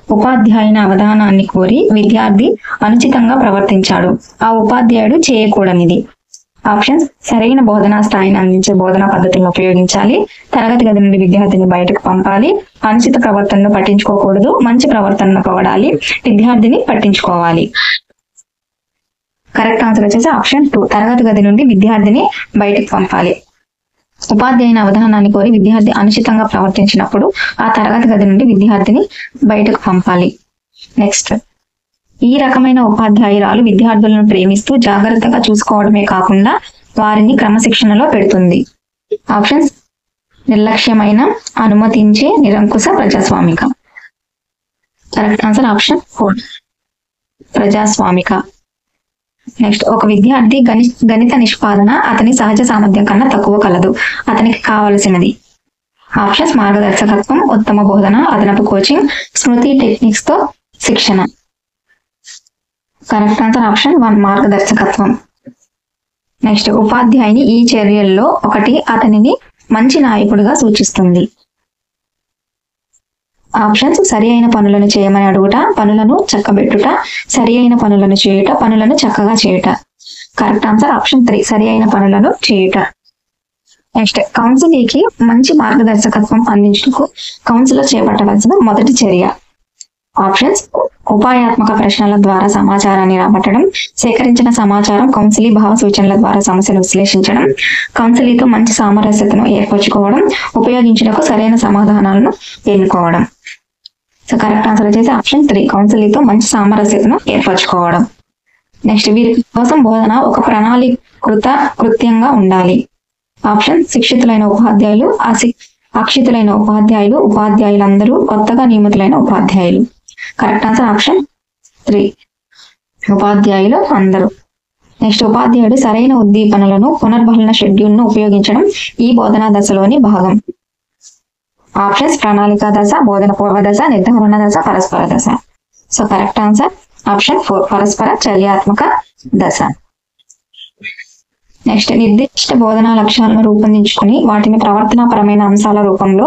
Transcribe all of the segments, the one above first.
ఉపాధ్యాయుని అవధానాన్ని కోరి విద్యార్థి అనుచితంగా ప్రవర్తించాడు. ఆ ఉపాధ్యాయుడు చేయకూడనిది. ఆప్షన్స్: సరైన బోధనా స్థాయిని అందించే బోధనా పద్ధతులను ఉపయోగించాలి, తరగతి గది నుండి విద్యార్థిని బయటకు పంపాలి, అనుచిత ప్రవర్తనను పట్టించుకోకూడదు, మంచి ప్రవర్తనను పొగడాలి, విద్యార్థిని పట్టించుకోవాలి. కరెక్ట్ ఆన్సర్ వచ్చేసి ఆప్షన్ 2, తరగతి గది నుండి విద్యార్థిని బయటకు పంపాలి. ఉపాధ్యాయుని అవధానాన్ని కోరి విద్యార్థి అనుచితంగా ప్రవర్తించినప్పుడు ఆ తరగతి గది నుండి విద్యార్థిని బయటకు పంపాలి. నెక్స్ట్, ఈ రకమైన ఉపాధ్యాయురాలు విద్యార్థులను ప్రేమిస్తూ జాగ్రత్తగా చూసుకోవడమే కాకుండా వారిని క్రమశిక్షణలో పెడుతుంది. ఆప్షన్స్: నిర్లక్ష్యమైన, అనుమతించే, నిరంకుశ, ప్రజాస్వామిక. కరెక్ట్ ఆన్సర్ ఆప్షన్ 4, ప్రజాస్వామిక. నెక్స్ట్, ఒక విద్యార్థి గణిత నిష్పాదన అతని సహజ సామర్థ్యం కన్నా తక్కువ కలదు. అతనికి కావలసినది. ఆప్షన్స్: మార్గదర్శకత్వం, ఉత్తమ బోధన, అదనపు కోచింగ్, స్మృతి టెక్నిక్స్ తో శిక్షణ. కరెక్ట్ ఆన్సర్ ఆప్షన్ 1, మార్గదర్శకత్వం. నెక్స్ట్, ఉపాధ్యాయుని ఈ చర్యల్లో ఒకటి అతనిని మంచి నాయకుడిగా సూచిస్తుంది. ఆప్షన్స్: సరి అయిన పనులను చేయమని అడుగుట, పనులను చక్కబెట్టుట, సరి అయిన పనులను చేయుట, పనులను చక్కగా చేయుట. కరెక్ట్ ఆన్సర్ ఆప్షన్ 3, సరి అయిన పనులను చేయుట. నెక్స్ట్, కౌన్సిలీకి మంచి మార్గదర్శకత్వం అందించుటకు కౌన్సిలర్ చేపట్టవలసిన మొదటి చర్య. ఆప్షన్స్: ఉపాయాత్మక ప్రశ్నల ద్వారా సమాచారాన్ని రాబట్టడం, సేకరించిన సమాచారం కౌన్సిలీ భావ సూచనల ద్వారా సమస్యను విశ్లేషించడం, కౌన్సిలీతో మంచి సామరస్యతను ఏర్పరచుకోవడం, ఉపయోగించుటకు సరైన సమాధానాలను ఎన్నుకోవడం. సో కరెక్ట్ ఆన్సర్ వచ్చేసి ఆప్షన్ 3, కౌన్సిలీతో మంచి సామరస్యతను ఏర్పరచుకోవడం. నెక్స్ట్, వీరి కోసం బోధన ఒక ప్రణాళీకృత కృత్యంగా ఉండాలి. ఆప్షన్: శిక్షితులైన ఉపాధ్యాయులు, అశిక్షితులైన ఉపాధ్యాయులు, ఉపాధ్యాయులందరూ, కొత్తగా నియమితులైన ఉపాధ్యాయులు. కరెక్ట్ ఆన్సర్ ఆప్షన్ 3, ఉపాధ్యాయులు అందరూ. నెక్స్ట్, ఉపాధ్యాయుడు సరైన ఉద్దీపనలను, పునర్బలన షెడ్యూల్ను ఉపయోగించడం ఈ బోధనా దశలోని భాగం. ఆప్షన్స్: ప్రణాళిక దశ, బోధన పూర్వ దశ, నిర్ధారణ దశ, పరస్పర దశ. సో కరెక్ట్ ఆన్సర్ ఆప్షన్ 4, పరస్పర చర్యాత్మక దశ. నెక్స్ట్, నిర్దిష్ట బోధనా లక్ష్యాలను రూపొందించుకుని వాటిని ప్రవర్తనాపరమైన అంశాల రూపంలో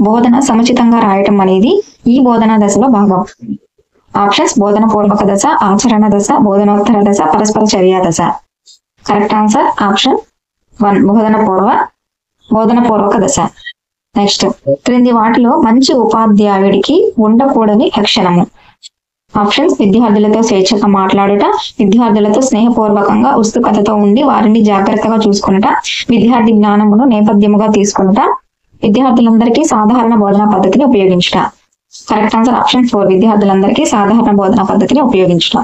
బోధన సముచితంగా రాయటం అనేది ఈ బోధనా దశలో భాగం. ఆప్షన్స్: బోధన పూర్వక దశ, ఆచరణ దశ, బోధనోత్తర దశ, పరస్పర చర్యా దశ. కరెక్ట్ ఆన్సర్ ఆప్షన్ 1, బోధన పూర్వక దశ. నెక్స్ట్, క్రింది వాటిలో మంచి ఉపాధ్యాయుడికి ఉండకూడని లక్షణము. ఆప్షన్స్: విద్యార్థులతో స్వేచ్ఛగా మాట్లాడుట, విద్యార్థులతో స్నేహపూర్వకంగా ఉత్సుకతతో ఉండి వారిని జాగ్రత్తగా చూసుకునుట, విద్యార్థి జ్ఞానమును నేపథ్యముగా తీసుకునుట, విద్యార్థులందరికీ సాధారణ బోధనా పద్ధతిని ఉపయోగించుట. కరెక్ట్ ఆన్సర్ ఆప్షన్ 4, విద్యార్థులందరికీ సాధారణ బోధనా పద్ధతిని ఉపయోగించుట.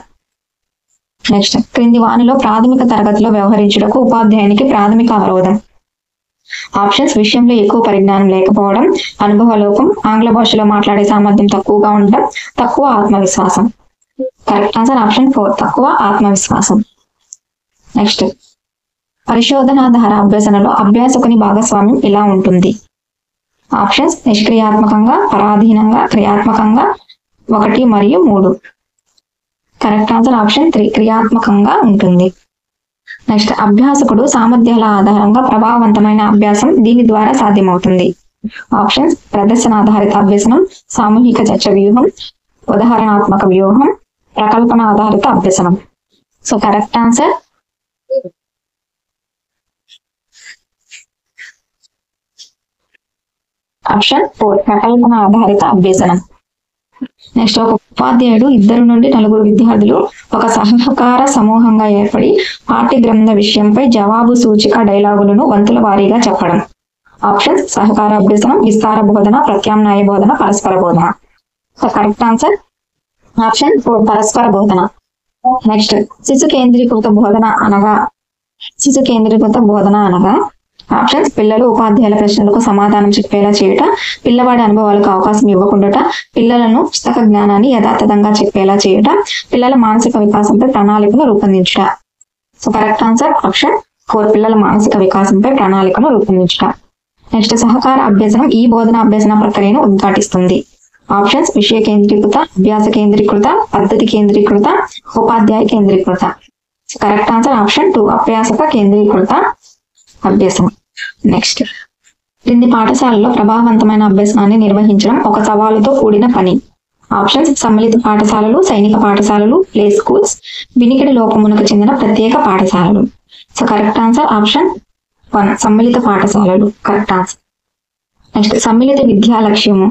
నెక్స్ట్, క్రింది వానిలో ప్రాథమిక తరగతిలో వ్యవహరించుటకు ఉపాధ్యాయునికి ప్రాథమిక అవరోధం. ఆప్షన్స్: విషయంలో ఎక్కువ పరిజ్ఞానం లేకపోవడం, అనుభవలోపం, ఆంగ్ల భాషలో మాట్లాడే సామర్థ్యం తక్కువగా ఉండడం, తక్కువ ఆత్మవిశ్వాసం. కరెక్ట్ ఆన్సర్ ఆప్షన్ 4, తక్కువ ఆత్మవిశ్వాసం. నెక్స్ట్, పరిశోధనాధార అభ్యసనలో అభ్యాసకుని భాగస్వామ్యం ఇలా ఉంటుంది. ఆప్షన్స్: నిష్క్రియాత్మకంగా, పరాధీనంగా, క్రియాత్మకంగా, 1 మరియు 3. కరెక్ట్ ఆన్సర్ ఆప్షన్ 3, క్రియాత్మకంగా ఉంటుంది. నెక్స్ట్, అభ్యాసకుడు సామర్థ్యాల ఆధారంగా ప్రభావవంతమైన అభ్యాసం దీని ద్వారా సాధ్యమవుతుంది. ఆప్షన్స్: ప్రదర్శన ఆధారిత అభ్యసనం, సామూహిక చర్చ వ్యూహం, ఉదాహరణాత్మక వ్యూహం, ప్రకల్పన ఆధారిత అభ్యసనం. సో కరెక్ట్ ఆన్సర్ ఆప్షన్ 4, ప్రకల్పన ఆధారిత అభ్యసనం. నెక్స్ట్, ఒక ఉపాధ్యాయుడు 2 నుండి 4 విద్యార్థులు ఒక సహకార సమూహంగా ఏర్పడి పాఠ్య గ్రంథ విషయంపై జవాబు సూచిక డైలాగులను వంతుల వారీగా చెప్పడం. ఆప్షన్స్: సహకార అభ్యసనం, విస్తార బోధన, ప్రత్యామ్నాయ బోధన, పరస్పర బోధన. సో కరెక్ట్ ఆన్సర్ ఆప్షన్ 4, పరస్పర బోధన. నెక్స్ట్, శిశు కేంద్రీకృత బోధన అనగా ఆప్షన్స్: పిల్లలు ఉపాధ్యాయుల ప్రశ్నలకు సమాధానం చెప్పేలా చేయుట, పిల్లవాడి అనుభవాలకు అవకాశం ఇవ్వకుండా, పిల్లలను పుస్తక జ్ఞానాన్ని యథాతథంగా చెప్పేలా చేయుట, పిల్లల మానసిక వికాసంపై ప్రణాళికను రూపొందించుట. సో కరెక్ట్ ఆన్సర్ ఆప్షన్ 4, పిల్లల మానసిక వికాసంపై ప్రణాళికను రూపొందించుట. నెక్స్ట్, సహకార అభ్యసనం ఈ బోధన అభ్యసన ప్రక్రియను ఉద్ఘాటిస్తుంది. ఆప్షన్స్: విషయ కేంద్రీకృత, అభ్యాస కేంద్రీకృత, పద్ధతి కేంద్రీకృత, ఉపాధ్యాయ కేంద్రీకృత. కరెక్ట్ ఆన్సర్ ఆప్షన్ 2, అభ్యాసక కేంద్రీకృత అభ్యాసం. నెక్స్ట్, క్రింది పాఠశాలలో ప్రభావవంతమైన అభ్యసనాన్ని నిర్వహించడం ఒక సవాలుతో కూడిన పని. ఆప్షన్స్ సమ్మిళిత పాఠశాలలు, సైనిక పాఠశాలలు, ప్లే స్కూల్స్, వినికిడి లోపమునకు చెందిన ప్రత్యేక పాఠశాలలు. సో కరెక్ట్ ఆన్సర్ ఆప్షన్ 1 సమ్మిళిత పాఠశాలలు కరెక్ట్ ఆన్సర్. నెక్స్ట్ సమ్మిళిత విద్యా లక్ష్యము.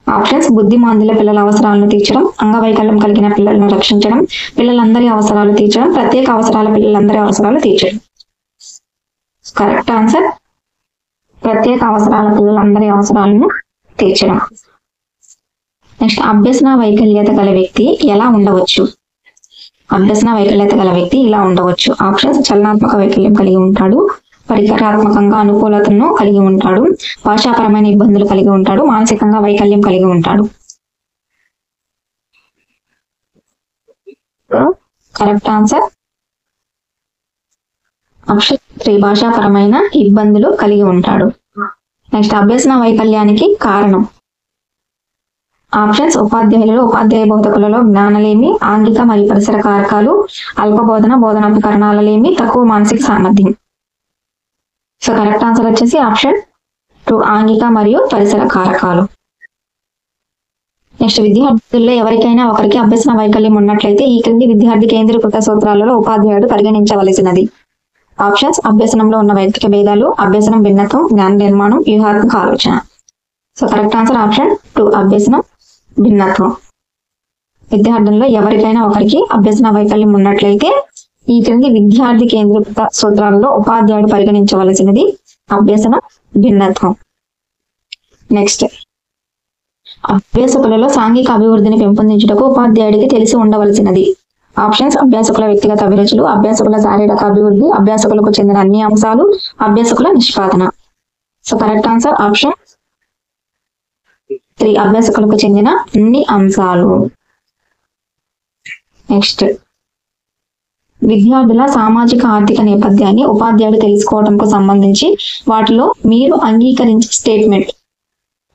ఆప్షన్స్ బుద్ధిమాంద్యుల పిల్లల అవసరాలను తీర్చడం, అంగవైకల్యం కలిగిన పిల్లలను రక్షించడం, పిల్లలందరి అవసరాలు తీర్చడం, ప్రత్యేక అవసరాల పిల్లలందరి అవసరాలు తీర్చడం. కరెక్ట్ ఆన్సర్ ప్రత్యేక అవసరాల పిల్లలందరి అవసరాలను తీర్చడం. నెక్స్ట్ అభ్యసన వైకల్యత గల వ్యక్తి ఎలా ఉండవచ్చు? అభ్యసన వైకల్యత గల వ్యక్తి ఇలా ఉండవచ్చు. ఆప్షన్స్ చలనాత్మక వైకల్యం కలిగి ఉంటాడు, పరికరాత్మకంగా అనుకూలతను కలిగి ఉంటాడు, భాషాపరమైన ఇబ్బందులు కలిగి ఉంటాడు, మానసికంగా వైకల్యం కలిగి ఉంటాడు. కరెక్ట్ ఆన్సర్ ఆప్షన్ 3 భాషాపరమైన ఇబ్బందులు కలిగి ఉంటాడు. నెక్స్ట్ అభ్యసన వైకల్యానికి కారణం. ఆప్షన్స్ ఉపాధ్యాయులలో, ఉపాధ్యాయ బోధకులలో జ్ఞానలేమి, ఆంగిక మరియు పరిసర కారకాలు, అల్ప బోధన, బోధనోపకరణాలలేమి, తక్కువ మానసిక సామర్థ్యం. సో కరెక్ట్ ఆన్సర్ వచ్చేసి ఆప్షన్ 2 ఆంగిక మరియు పరిసర కారకాలు. నెక్స్ట్ విద్యార్థుల్లో ఎవరికైనా ఒకరికి అభ్యసన వైకల్యం ఉన్నట్లయితే ఈ క్రింది విద్యార్థి కేంద్రీకృత సూత్రాలలో ఉపాధ్యాయుడు పరిగణించవలసినది. ఆప్షన్స్ అభ్యసనంలో ఉన్న వైయక్తిక భేదాలు, అభ్యసనం భిన్నత్వం, జ్ఞాన నిర్మాణం, వ్యూహాత్మక ఆలోచన. సో కరెక్ట్ ఆన్సర్ ఆప్షన్ 2 అభ్యసనం భిన్నత్వం. విద్యార్థుల్లో ఎవరికైనా ఒకరికి అభ్యసన వైకల్యం ఉన్నట్లయితే ఈ క్రింది విద్యార్థి కేంద్రీకృత సూత్రాలలో ఉపాధ్యాయుడు పరిగణించవలసినది అభ్యసన భిన్నత్వం. నెక్స్ట్ అభ్యాసకులలో సాంఘిక అభివృద్ధిని పెంపొందించుటకు ఉపాధ్యాయుడికి తెలిసి ఉండవలసినది. ఆప్షన్స్ అభ్యాసకుల వ్యక్తిగత అభిరుచులు, అభ్యాసకుల శారీరక అభివృద్ధి, అభ్యాసకులకు చెందిన అన్ని అంశాలు, అభ్యాసకుల నిష్పాదన. సో కరెక్ట్ ఆన్సర్ ఆప్షన్ 3 అభ్యాసకులకు చెందిన అన్ని అంశాలు. నెక్స్ట్ విద్యార్థుల సామాజిక ఆర్థిక నేపథ్యాన్ని ఉపాధ్యాయుడు తెలుసుకోవడంకు సంబంధించి వాటిలో మీరు అంగీకరించే స్టేట్మెంట్.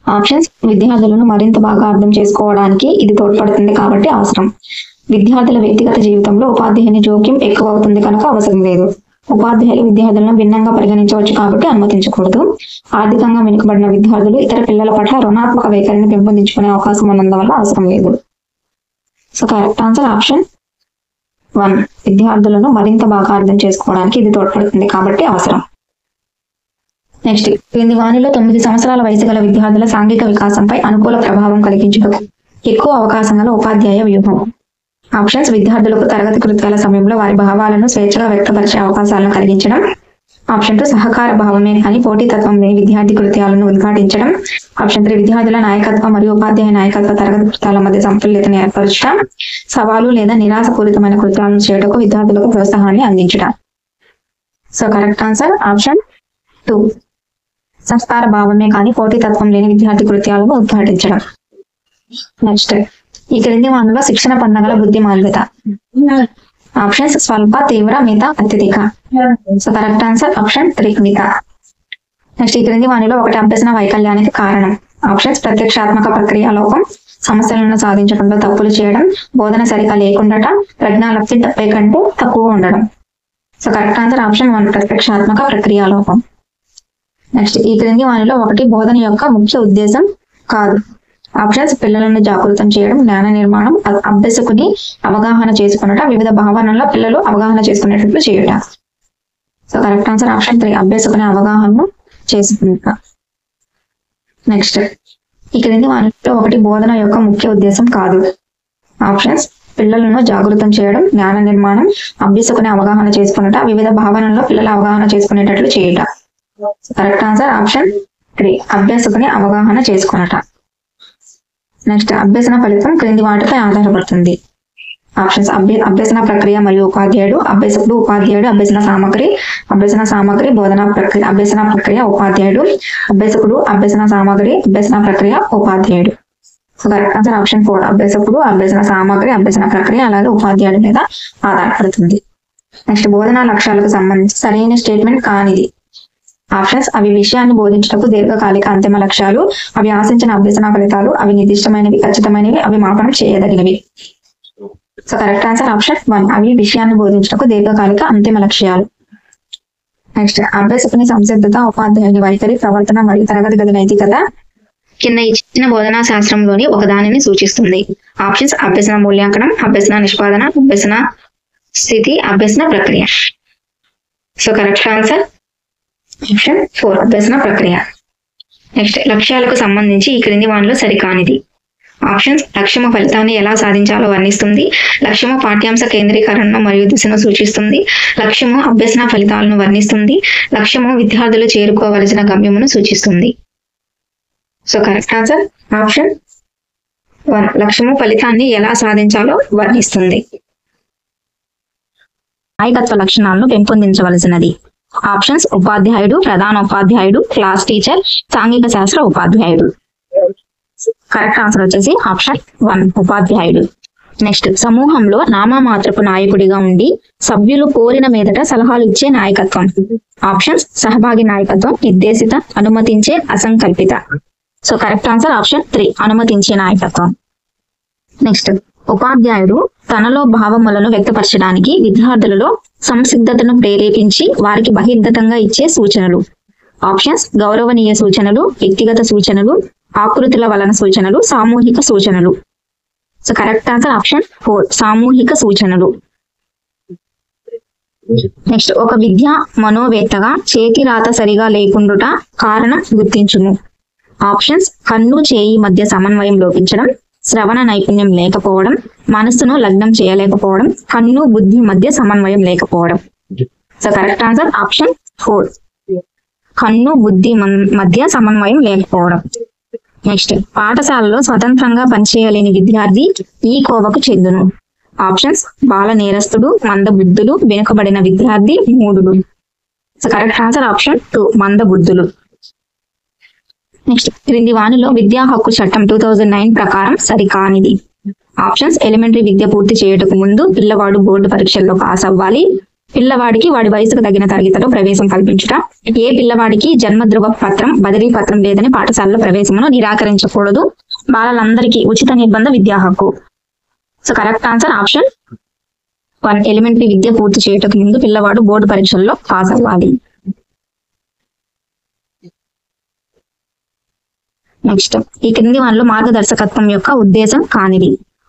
ఆప్షన్స్ విద్యార్థులను మరింత బాగా అర్థం చేసుకోవడానికి ఇది తోడ్పడుతుంది కాబట్టి అవసరం. విద్యార్థుల వ్యక్తిగత జీవితంలో ఉపాధ్యాయుని జోక్యం ఎక్కువ అవుతుంది కనుక అవసరం లేదు. ఉపాధ్యాయులు విద్యార్థులను భిన్నంగా పరిగణించవచ్చు కాబట్టి అనుమతించకూడదు. ఆర్థికంగా వెనుకబడిన విద్యార్థులు ఇతర పిల్లల పట్ల రుణాత్మక వైఖరిని పెంపొందించుకునే అవకాశం ఉన్నందువల్ల అవసరం లేదు. సో కరెక్ట్ ఆన్సర్ ఆప్షన్ 1 విద్యార్థులను మరింత బాగా అర్థం చేసుకోవడానికి ఇది తోడ్పడుతుంది కాబట్టి అవసరం. నెక్స్ట్ క్రింది వానిలో 9 సంవత్సరాల వయసు గల విద్యార్థుల సాంఘిక వికాసంపై అనుకూల ప్రభావం కలిగించుటకు ఎక్కువ అవకాశం గల ఉపాధ్యాయ వ్యూహం. ఆప్షన్స్ విద్యార్థులకు తరగతి కృత్యాల సమయంలో వారి భావాలను స్వేచ్ఛగా వ్యక్తపరిచే అవకాశాలను కలిగించడం. ఆప్షన్ 2 సహకార భావమే కానీ పోటీతత్వం లేని విద్యార్థి కృత్యాలను ఉద్ఘాటించడం. ఆప్షన్ 3 విద్యార్థుల నాయకత్వం మరియు ఉపాధ్యాయ నాయకత్వ తరగతి కృత్యాల మధ్య సమతుల్యతను ఏర్పరచడం. సవాలు లేదా నిరాశపూరితమైన కృత్యాలను చేయటకు విద్యార్థులకు ప్రోత్సాహాన్ని అందించడం. సో కరెక్ట్ ఆన్సర్ ఆప్షన్ 2 సహకార భావమే కానీ పోటీతత్వం లేని విద్యార్థి కృత్యాలను ఉద్ఘాటించడం. నెక్స్ట్ ఈ క్రింది వానిలో శిక్షణ పొందగల బుద్ధిమాంద్యత. ఆప్షన్స్ స్వల్ప, తీవ్ర, మిత, అత్యధిక. సో కరెక్ట్ ఆన్సర్ ఆప్షన్ 3 మిత. నెక్స్ట్ ఈ క్రింది వానిలో ఒకటి అభ్యసన వైకల్యానికి కారణం. ఆప్షన్స్ ప్రత్యక్షాత్మక ప్రక్రియ లోపం, సమస్యలను సాధించడంలో తప్పులు చేయడం, బోధన సరిగా లేకుండటం, ప్రజ్ఞాలబ్ధి 70 కంటే తక్కువ ఉండడం. సో కరెక్ట్ ఆన్సర్ ఆప్షన్ 1 ప్రత్యక్షాత్మక ప్రక్రియ లోపం. నెక్స్ట్ ఈ క్రింది వానిలో ఒకటి బోధన యొక్క ముఖ్య ఉద్దేశం కాదు. ఆప్షన్స్ పిల్లలను జాగృతం చేయడం, జ్ఞాన నిర్మాణం, అభ్యాసకుని అవగాహన చేసుకున్నట, వివిధ భావనల్లో పిల్లలు అవగాహన చేసుకునేటట్లు చేయుట. సో కరెక్ట్ ఆన్సర్ ఆప్షన్ 3 అభ్యాసకుని అవగాహన చేసుకున్నట. నెక్స్ట్ ఈ క్రింది వానిలో ఒకటి బోధన యొక్క ముఖ్య ఉద్దేశం కాదు. ఆప్షన్స్ పిల్లలను జాగృతం చేయడం, జ్ఞాన నిర్మాణం, అభ్యాసకుని అవగాహన చేసుకున్నట, వివిధ భావనల్లో పిల్లలు అవగాహన చేసుకునేటట్లు చేయుట. కరెక్ట్ ఆన్సర్ ఆప్షన్ 3 అభ్యాసకుని అవగాహన చేసుకున్నట. నెక్స్ట్ అభ్యసన ఫలితం క్రింది వాటిపై ఆధారపడుతుంది. ఆప్షన్స్ అభ్యసన ప్రక్రియ మరియు ఉపాధ్యాయుడు, అభ్యాసకుడు, ఉపాధ్యాయుడు, అభ్యసన సామగ్రి, బోధనా ప్రక్రియ, అభ్యసన ప్రక్రియ, ఉపాధ్యాయుడు, అభ్యాసకుడు, అభ్యసన సామగ్రి, అభ్యసన ప్రక్రియ, ఉపాధ్యాయుడు. సో కరెక్ట్ ఆన్సర్ ఆప్షన్ 4 అభ్యాసకుడు, అభ్యసన సామగ్రి, అభ్యసన ప్రక్రియ అలాగే ఉపాధ్యాయుడి మీద ఆధారపడుతుంది. నెక్స్ట్ బోధనా లక్ష్యాలకు సంబంధించి సరైన స్టేట్మెంట్ కానిది. ఆప్షన్స్ అవి విషయాన్ని బోధించటకు దీర్ఘకాలిక అంతిమ లక్ష్యాలు, అవి ఆశించిన అభ్యసన ఫలితాలు, అవి నిర్దిష్టమైనవి, ఖచ్చితమైనవి, అవి మాపనం చేయదగినవి. సో కరెక్ట్ ఆన్సర్ ఆప్షన్ 1 అవి విషయాన్ని బోధించటకు దీర్ఘకాలిక అంతిమ లక్ష్యాలు. నెక్స్ట్ అభ్యాసకుని సంసిద్ధత, ఉపాధ్యాయుని వైఖరి, ప్రవర్తన మరియు తరగతి గది నైతికత కింద ఇచ్చిన బోధనా శాస్త్రంలోని ఒక దానిని సూచిస్తుంది. ఆప్షన్స్ అభ్యసన మూల్యాంకనం, అభ్యసన నిష్పాదన, అభ్యసన స్థితి, అభ్యసన ప్రక్రియ. సో కరెక్ట్ ఆన్సర్ ఆప్షన్ 4 అభ్యసన ప్రక్రియ. నెక్స్ట్ లక్ష్యాలకు సంబంధించి ఈ క్రింది వానిలో సరికానిది. ఆప్షన్స్ లక్ష్యము ఫలితాన్ని ఎలా సాధించాలో వర్ణిస్తుంది, లక్ష్యము పాఠ్యాంశ కేంద్రీకరణను మరియు దిశను సూచిస్తుంది, లక్ష్యము అభ్యసన ఫలితాలను వర్ణిస్తుంది, లక్ష్యము విద్యార్థులు చేరుకోవలసిన గమ్యమును సూచిస్తుంది. సో కరెక్ట్ ఆన్సర్ ఆప్షన్ 1 లక్ష్యము ఫలితాన్ని ఎలా సాధించాలో వర్ణిస్తుంది. నాయకత్వ లక్షణాలను పెంపొందించవలసినది. ఆప్షన్స్ ఉపాధ్యాయుడు, ప్రధాన ఉపాధ్యాయుడు, క్లాస్ టీచర్, సాంఘిక శాస్త్ర ఉపాధ్యాయుడు. కరెక్ట్ ఆన్సర్ వచ్చేసి ఆప్షన్ 1 ఉపాధ్యాయుడు. నెక్స్ట్ సమూహంలో నామమాత్రపు నాయకుడిగా ఉండి సభ్యులు కోరిన మీదట సలహాలు ఇచ్చే నాయకత్వం. ఆప్షన్స్ సహభాగి నాయకత్వం, నిర్దేశిత, అనుమతించే, అసంకల్పిత. సో కరెక్ట్ ఆన్సర్ ఆప్షన్ 3 అనుమతించే నాయకత్వం. నెక్స్ట్ ఉపాధ్యాయుడు తనలో భావములను వ్యక్తపరచడానికి విద్యార్థులలో సంసిద్ధతను ప్రేరేపించి వారికి బహిర్గతంగా ఇచ్చే సూచనలు. ఆప్షన్స్ గౌరవనీయ సూచనలు, వ్యక్తిగత సూచనలు, ఆకృతుల వలన సూచనలు, సామూహిక సూచనలు. సో కరెక్ట్ ఆన్సర్ ఆప్షన్ 4 సామూహిక సూచనలు. నెక్స్ట్ ఒక విద్యా మనోవేత్తగా చేతి రాత సరిగా లేకుండుట కారణం గుర్తించుము. ఆప్షన్స్ కన్ను చేయి మధ్య సమన్వయం లోపించడం, శ్రవణ నైపుణ్యం లేకపోవడం, మనస్సును లగ్నం చేయలేకపోవడం, కన్ను బుద్ధి మధ్య సమన్వయం లేకపోవడం. సో కరెక్ట్ ఆన్సర్ ఆప్షన్ 4 కన్ను బుద్ధి మధ్య సమన్వయం లేకపోవడం. నెక్స్ట్ పాఠశాలలో స్వతంత్రంగా పనిచేయలేని విద్యార్థి ఈ కోవకు చెందును. ఆప్షన్స్ బాల నేరస్తుడు, మందబుద్ధులు, వెనుకబడిన విద్యార్థి, మూఢుడు. సో కరెక్ట్ ఆన్సర్ ఆప్షన్ 2 మందబుద్ధులు. నెక్స్ట్ క్రింది వానిలో విద్యా హక్కు చట్టం 2009 ప్రకారం సరికానిది. ఆప్షన్స్ ఎలిమెంటరీ విద్య పూర్తి చేయటకు ముందు పిల్లవాడు బోర్డు పరీక్షల్లో పాస్ అవ్వాలి, పిల్లవాడికి వాడి వయసుకు తగిన తరగతిలో ప్రవేశం కల్పించుట, ఏ పిల్లవాడికి జన్మధృవ పత్రం, బదిలీ పత్రం లేదని పాఠశాలలో ప్రవేశమును నిరాకరించకూడదు, బాలలందరికీ ఉచిత నిర్బంధ విద్యా హక్కు. So correct answer option 1 elementary విద్య పూర్తి చేయటకు ముందు పిల్లవాడు బోర్డు పరీక్షల్లో పాస్ అవ్వాలి. నెక్స్ట్ ఈ క్రింది వానిలో మార్గదర్శకత్వం యొక్క ఉద్దేశం కానిది.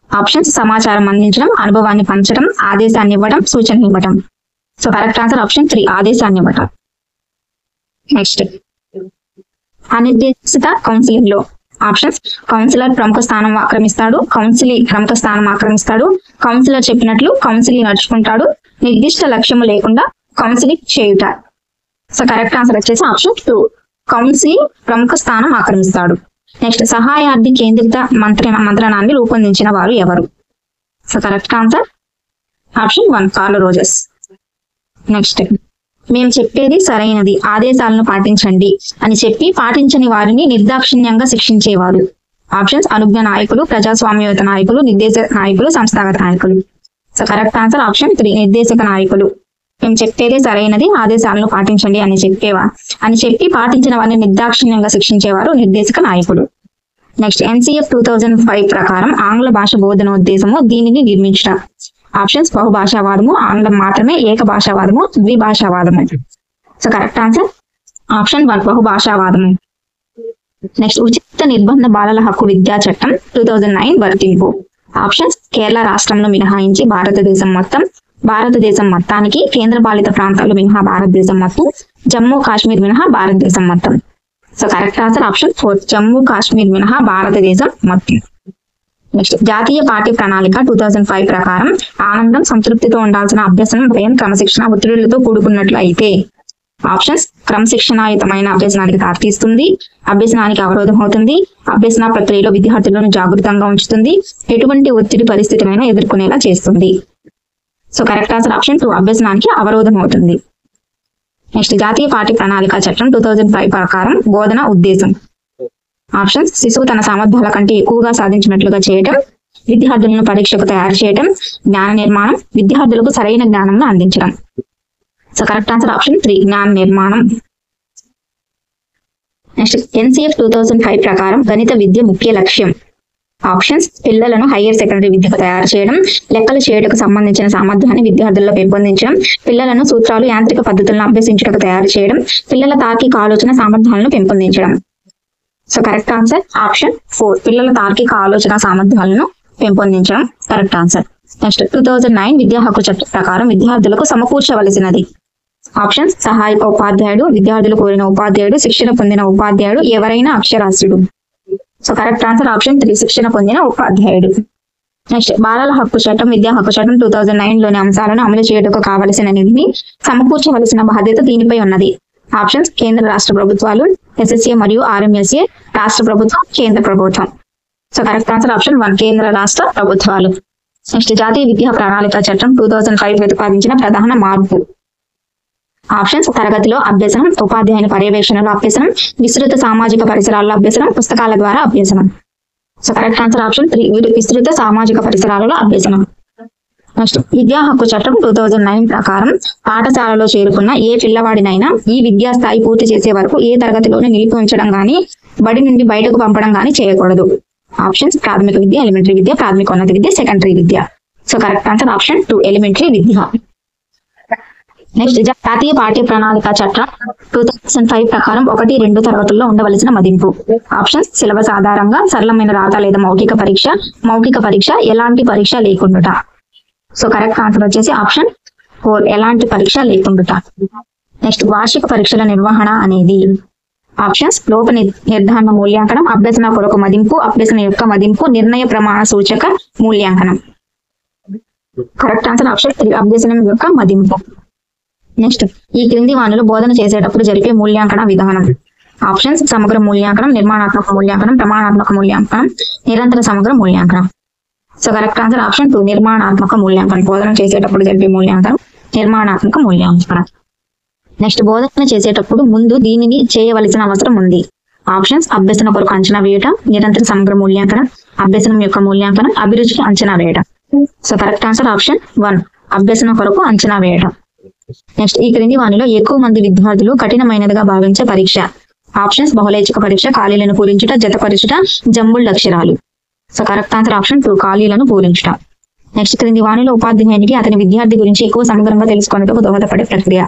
ఆప్షన్స్ సమాచారం అందించడం, అనుభవాన్ని పంచడం, ఆదేశాన్ని ఇవ్వడం, సూచన ఇవ్వడం. సో కరెక్ట్ ఆన్సర్ ఆప్షన్ 3 ఆదేశాన్ని ఇవ్వడం. నెక్స్ట్ అనిర్దేశిత కౌన్సిలింగ్ లో ఆప్షన్స్ కౌన్సిలర్ ప్రముఖ స్థానం ఆక్రమిస్తాడు, కౌన్సిలీ ప్రముఖ స్థానం ఆక్రమిస్తాడు, కౌన్సిలర్ చెప్పినట్లు కౌన్సిలీ నడుచుకుంటాడు, నిర్దిష్ట లక్ష్యము లేకుండా కౌన్సిలింగ్ చేయుట. సో కరెక్ట్ ఆన్సర్ వచ్చేసి ఆప్షన్ 2 కౌన్సిలీ ప్రముఖ స్థానం ఆక్రమిస్తాడు. నెక్స్ట్ సహాయార్థి కేంద్రిత మంత్రణాన్ని రూపొందించిన వారు ఎవరు? So correct answer option 1 curl Rogers. Next మేము చెప్పేది సరైనది, ఆదేశాలను పాటించండి అని చెప్పి పాటించని వారిని నిర్దాక్షిణ్యంగా శిక్షించేవారు. ఆప్షన్స్ అనుజ్ఞ నాయకులు, ప్రజాస్వామ్యయుత నాయకులు, నిర్దేశక నాయకులు, సంస్థాగత నాయకులు. సో కరెక్ట్ ఆన్సర్ ఆప్షన్ 3 నిర్దేశక నాయకులు. మేము చెప్పేదే సరైనది, ఆదేశాలను పాటించండి అని చెప్పి పాటించిన వారిని నిర్దాక్షిణ్యంగా శిక్షించేవారు నిర్దేశక నాయకుడు. నెక్స్ట్ NCF 2005 ప్రకారం ఆంగ్ల భాష బోధనోద్దేశము దీనిని నిర్మించడం. ఆప్షన్స్ బహుభాషావాదము, ఆంగ్లం మాత్రమే, ఏక భాషావాదము, ద్విభాషావాదము. సో కరెక్ట్ ఆన్సర్ ఆప్షన్ 1 బహుభాషావాదము. నెక్స్ట్ ఉచిత నిర్బంధ బాలల హక్కు విద్యా చట్టం 2009 వర్తింపు. ఆప్షన్స్ కేరళ రాష్ట్రంలో మినహాయించి భారతదేశం మొత్తానికి, కేంద్రపాలిత ప్రాంతాలు మినహా భారతదేశం మొత్తం, జమ్మూ కాశ్మీర్ మినహా భారతదేశం మొత్తం. So correct answer option 4 Jammu Kashmir మినహా భారతదేశం మొత్తం. నెక్స్ట్ జాతీయ పాఠ్య ప్రణాళిక 2005 ప్రకారం ఆనందం, సంతృప్తితో ఉండాల్సిన అభ్యసనం, భయం, క్రమశిక్షణ, ఒత్తిడిలతో కూడుకున్నట్లు అయితే ఆప్షన్స్ క్రమశిక్షణాయుతమైన అభ్యసనానికి దారితీస్తుంది, అభ్యసనానికి అవరోధం అవుతుంది, అభ్యసన ప్రక్రియలో విద్యార్థులను జాగృతంగా ఉంచుతుంది, ఎటువంటి ఒత్తిడి పరిస్థితులైనా ఎదుర్కొనేలా చేస్తుంది. సో కరెక్ట్ ఆన్సర్ ఆప్షన్ 2 అభ్యసనానికి అవరోధం అవుతుంది. నెక్స్ట్ జాతీయ పాఠ్య ప్రణాళిక చట్టం 2005 ప్రకారం బోధన ఉద్దేశం. ఆప్షన్స్ శిశువు తన సామర్థ్యాల కంటే ఎక్కువగా సాధించినట్లుగా చేయటం, విద్యార్థులను పరీక్షకు తయారు చేయటం, జ్ఞాన నిర్మాణం, విద్యార్థులకు సరైన జ్ఞానంను అందించడం. సో కరెక్ట్ ఆన్సర్ ఆప్షన్ 3 జ్ఞాన నిర్మాణం. నెక్స్ట్ NCF 2005 ప్రకారం గణిత విద్య ముఖ్య లక్ష్యం. ఆప్షన్స్ పిల్లలను హైయర్ సెకండరీ విద్యకు తయారు చేయడం, లెక్కలు చేయటకు సంబంధించిన సామర్థ్యాన్ని విద్యార్థుల్లో పెంపొందించడం, పిల్లలను సూత్రాలు, యాంత్రిక పద్ధతులను అభ్యసించటకు తయారు చేయడం, పిల్లల తార్కిక ఆలోచన సామర్థ్యాలను పెంపొందించడం. సో కరెక్ట్ ఆన్సర్ ఆప్షన్ 4, పిల్లల తార్కిక ఆలోచన సామర్థ్యాలను పెంపొందించడం కరెక్ట్ ఆన్సర్. నెక్స్ట్ 2009 విద్యా హక్కు చట్టం ప్రకారం విద్యార్థులకు సమకూర్చవలసినది. ఆప్షన్స్ సహాయక ఉపాధ్యాయుడు, విద్యార్థులు కోరిన ఉపాధ్యాయుడు, శిక్షణ పొందిన ఉపాధ్యాయుడు, ఎవరైనా అక్షరాస్యుడు. సో కరెక్ట్ ఆన్సర్ ఆప్షన్ 3, శిక్షణ పొందిన ఉపాధ్యాయుడు. నెక్స్ట్ బాలల హక్కు చట్టం, విద్యా హక్కు చట్టం 2009లోని అంశాలను అమలు చేయడానికి కావలసిన నిధిని సమకూర్చవలసిన బాధ్యత దీనిపై ఉన్నది. ఆప్షన్స్ కేంద్ర రాష్ట్ర ప్రభుత్వాలు, ఎస్ఎస్ఏ మరియు ఆర్ఎంఎస్ఏ, రాష్ట్ర ప్రభుత్వం, కేంద్ర ప్రభుత్వం. సో కరెక్ట్ ఆన్సర్ ఆప్షన్ 1, కేంద్ర రాష్ట్ర ప్రభుత్వాలు. నెక్స్ట్ జాతీయ విద్యా ప్రణాళిక చట్టం 2005 ప్రతిపాదించిన ప్రధాన మార్పు. ఆప్షన్స్ తరగతిలో అభ్యసనం, ఉపాధ్యాయుని పర్యవేక్షణలో అభ్యసనం, విస్తృత సామాజిక పరిసరాల్లో అభ్యసనం, పుస్తకాల ద్వారా అభ్యసనం. సో కరెక్ట్ ఆన్సర్ ఆప్షన్ 3, విస్తృత సామాజిక పరిసరాలలో అభ్యసనం. నెక్స్ట్ విద్యా హక్కు చట్టం 2009 ప్రకారం పాఠశాలలో చేరుకున్న ఏ పిల్లవాడినైనా ఈ విద్యా స్థాయి పూర్తి చేసే వరకు ఏ తరగతిలోనే నిలిపి ఉంచడం గానీ బడి నుండి బయటకు పంపడం గానీ చేయకూడదు. ఆప్షన్స్ ప్రాథమిక విద్య, ఎలిమెంటరీ విద్య, ప్రాథమికోన్నత విద్య, సెకండరీ విద్య. So correct answer option 2, elementary విద్య. నెక్స్ట్ జాతీయ పాఠ్య ప్రణాళిక చట్టం 2005 ప్రకారం 1, 2 తరగతుల్లో ఉండవలసిన మదింపు. ఆప్షన్స్ సిలబస్ ఆధారంగా, సరళమైన రాత లేదా మౌఖిక పరీక్ష, ఎలాంటి పరీక్ష లేకుండా. సో కరెక్ట్ ఆన్సర్ వచ్చేసి ఆప్షన్ 4, ఎలాంటి పరీక్ష లేకుండా. నెక్స్ట్ వార్షిక పరీక్షల నిర్వహణ అనేది. ఆప్షన్స్ లోప నిర్ధారణ మూల్యాంకనం, అభ్యసన కొరకు మదింపు, అభ్యసన యొక్క మదింపు, నిర్ణయ ప్రమాణ సూచక మూల్యాంకనం. కరెక్ట్ ఆన్సర్ ఆప్షన్ 3, అభ్యసనం యొక్క మదింపు. నెక్స్ట్ ఈ క్రింది వానిలో బోధన చేసేటప్పుడు జరిపే మూల్యాంకన విధానం. ఆప్షన్స్ సమగ్ర మూల్యాంకనం, నిర్మాణాత్మక మూల్యాంకనం, ప్రమాణాత్మక మూల్యాంకనం, నిరంతర సమగ్ర మూల్యాంకనం. సో కరెక్ట్ ఆన్సర్ ఆప్షన్ 2, నిర్మాణాత్మక మూల్యాంకనం. బోధన చేసేటప్పుడు జరిపే మూల్యాంకనం నిర్మాణాత్మక మూల్యాంకనం. నెక్స్ట్ బోధన చేసేటప్పుడు ముందు దీనిని చేయవలసిన అవసరం ఉంది. ఆప్షన్స్ అభ్యసన కొరకు అంచనా వేయటం, నిరంతర సమగ్ర మూల్యాంకనం, అభ్యసనం యొక్క మూల్యాంకనం, అభిరుచికి అంచనా వేయటం. సో కరెక్ట్ ఆన్సర్ ఆప్షన్ 1, అభ్యసన కొరకు అంచనా వేయటం. నెక్స్ట్ ఈ క్రింది వానిలో ఎక్కువ మంది విద్యార్థులు కఠినమైనదిగా భావించే పరీక్ష. ఆప్షన్స్ బహుళైచ్ఛిక పరీక్ష, ఖాళీలను పూరించుట, జతపరచుట, జంబుల్డ్ అక్షరాలు. సో కరెక్ట్ ఆన్సర్ ఆప్షన్ 2, ఖాళీలను పూరించుట. నెక్స్ట్ క్రింది వానిలో ఉపాధ్యాయునికి అతని విద్యార్థి గురించి ఎక్కువ సమగ్రంగా తెలుసుకునేందుకు దోహదపడే ప్రక్రియ.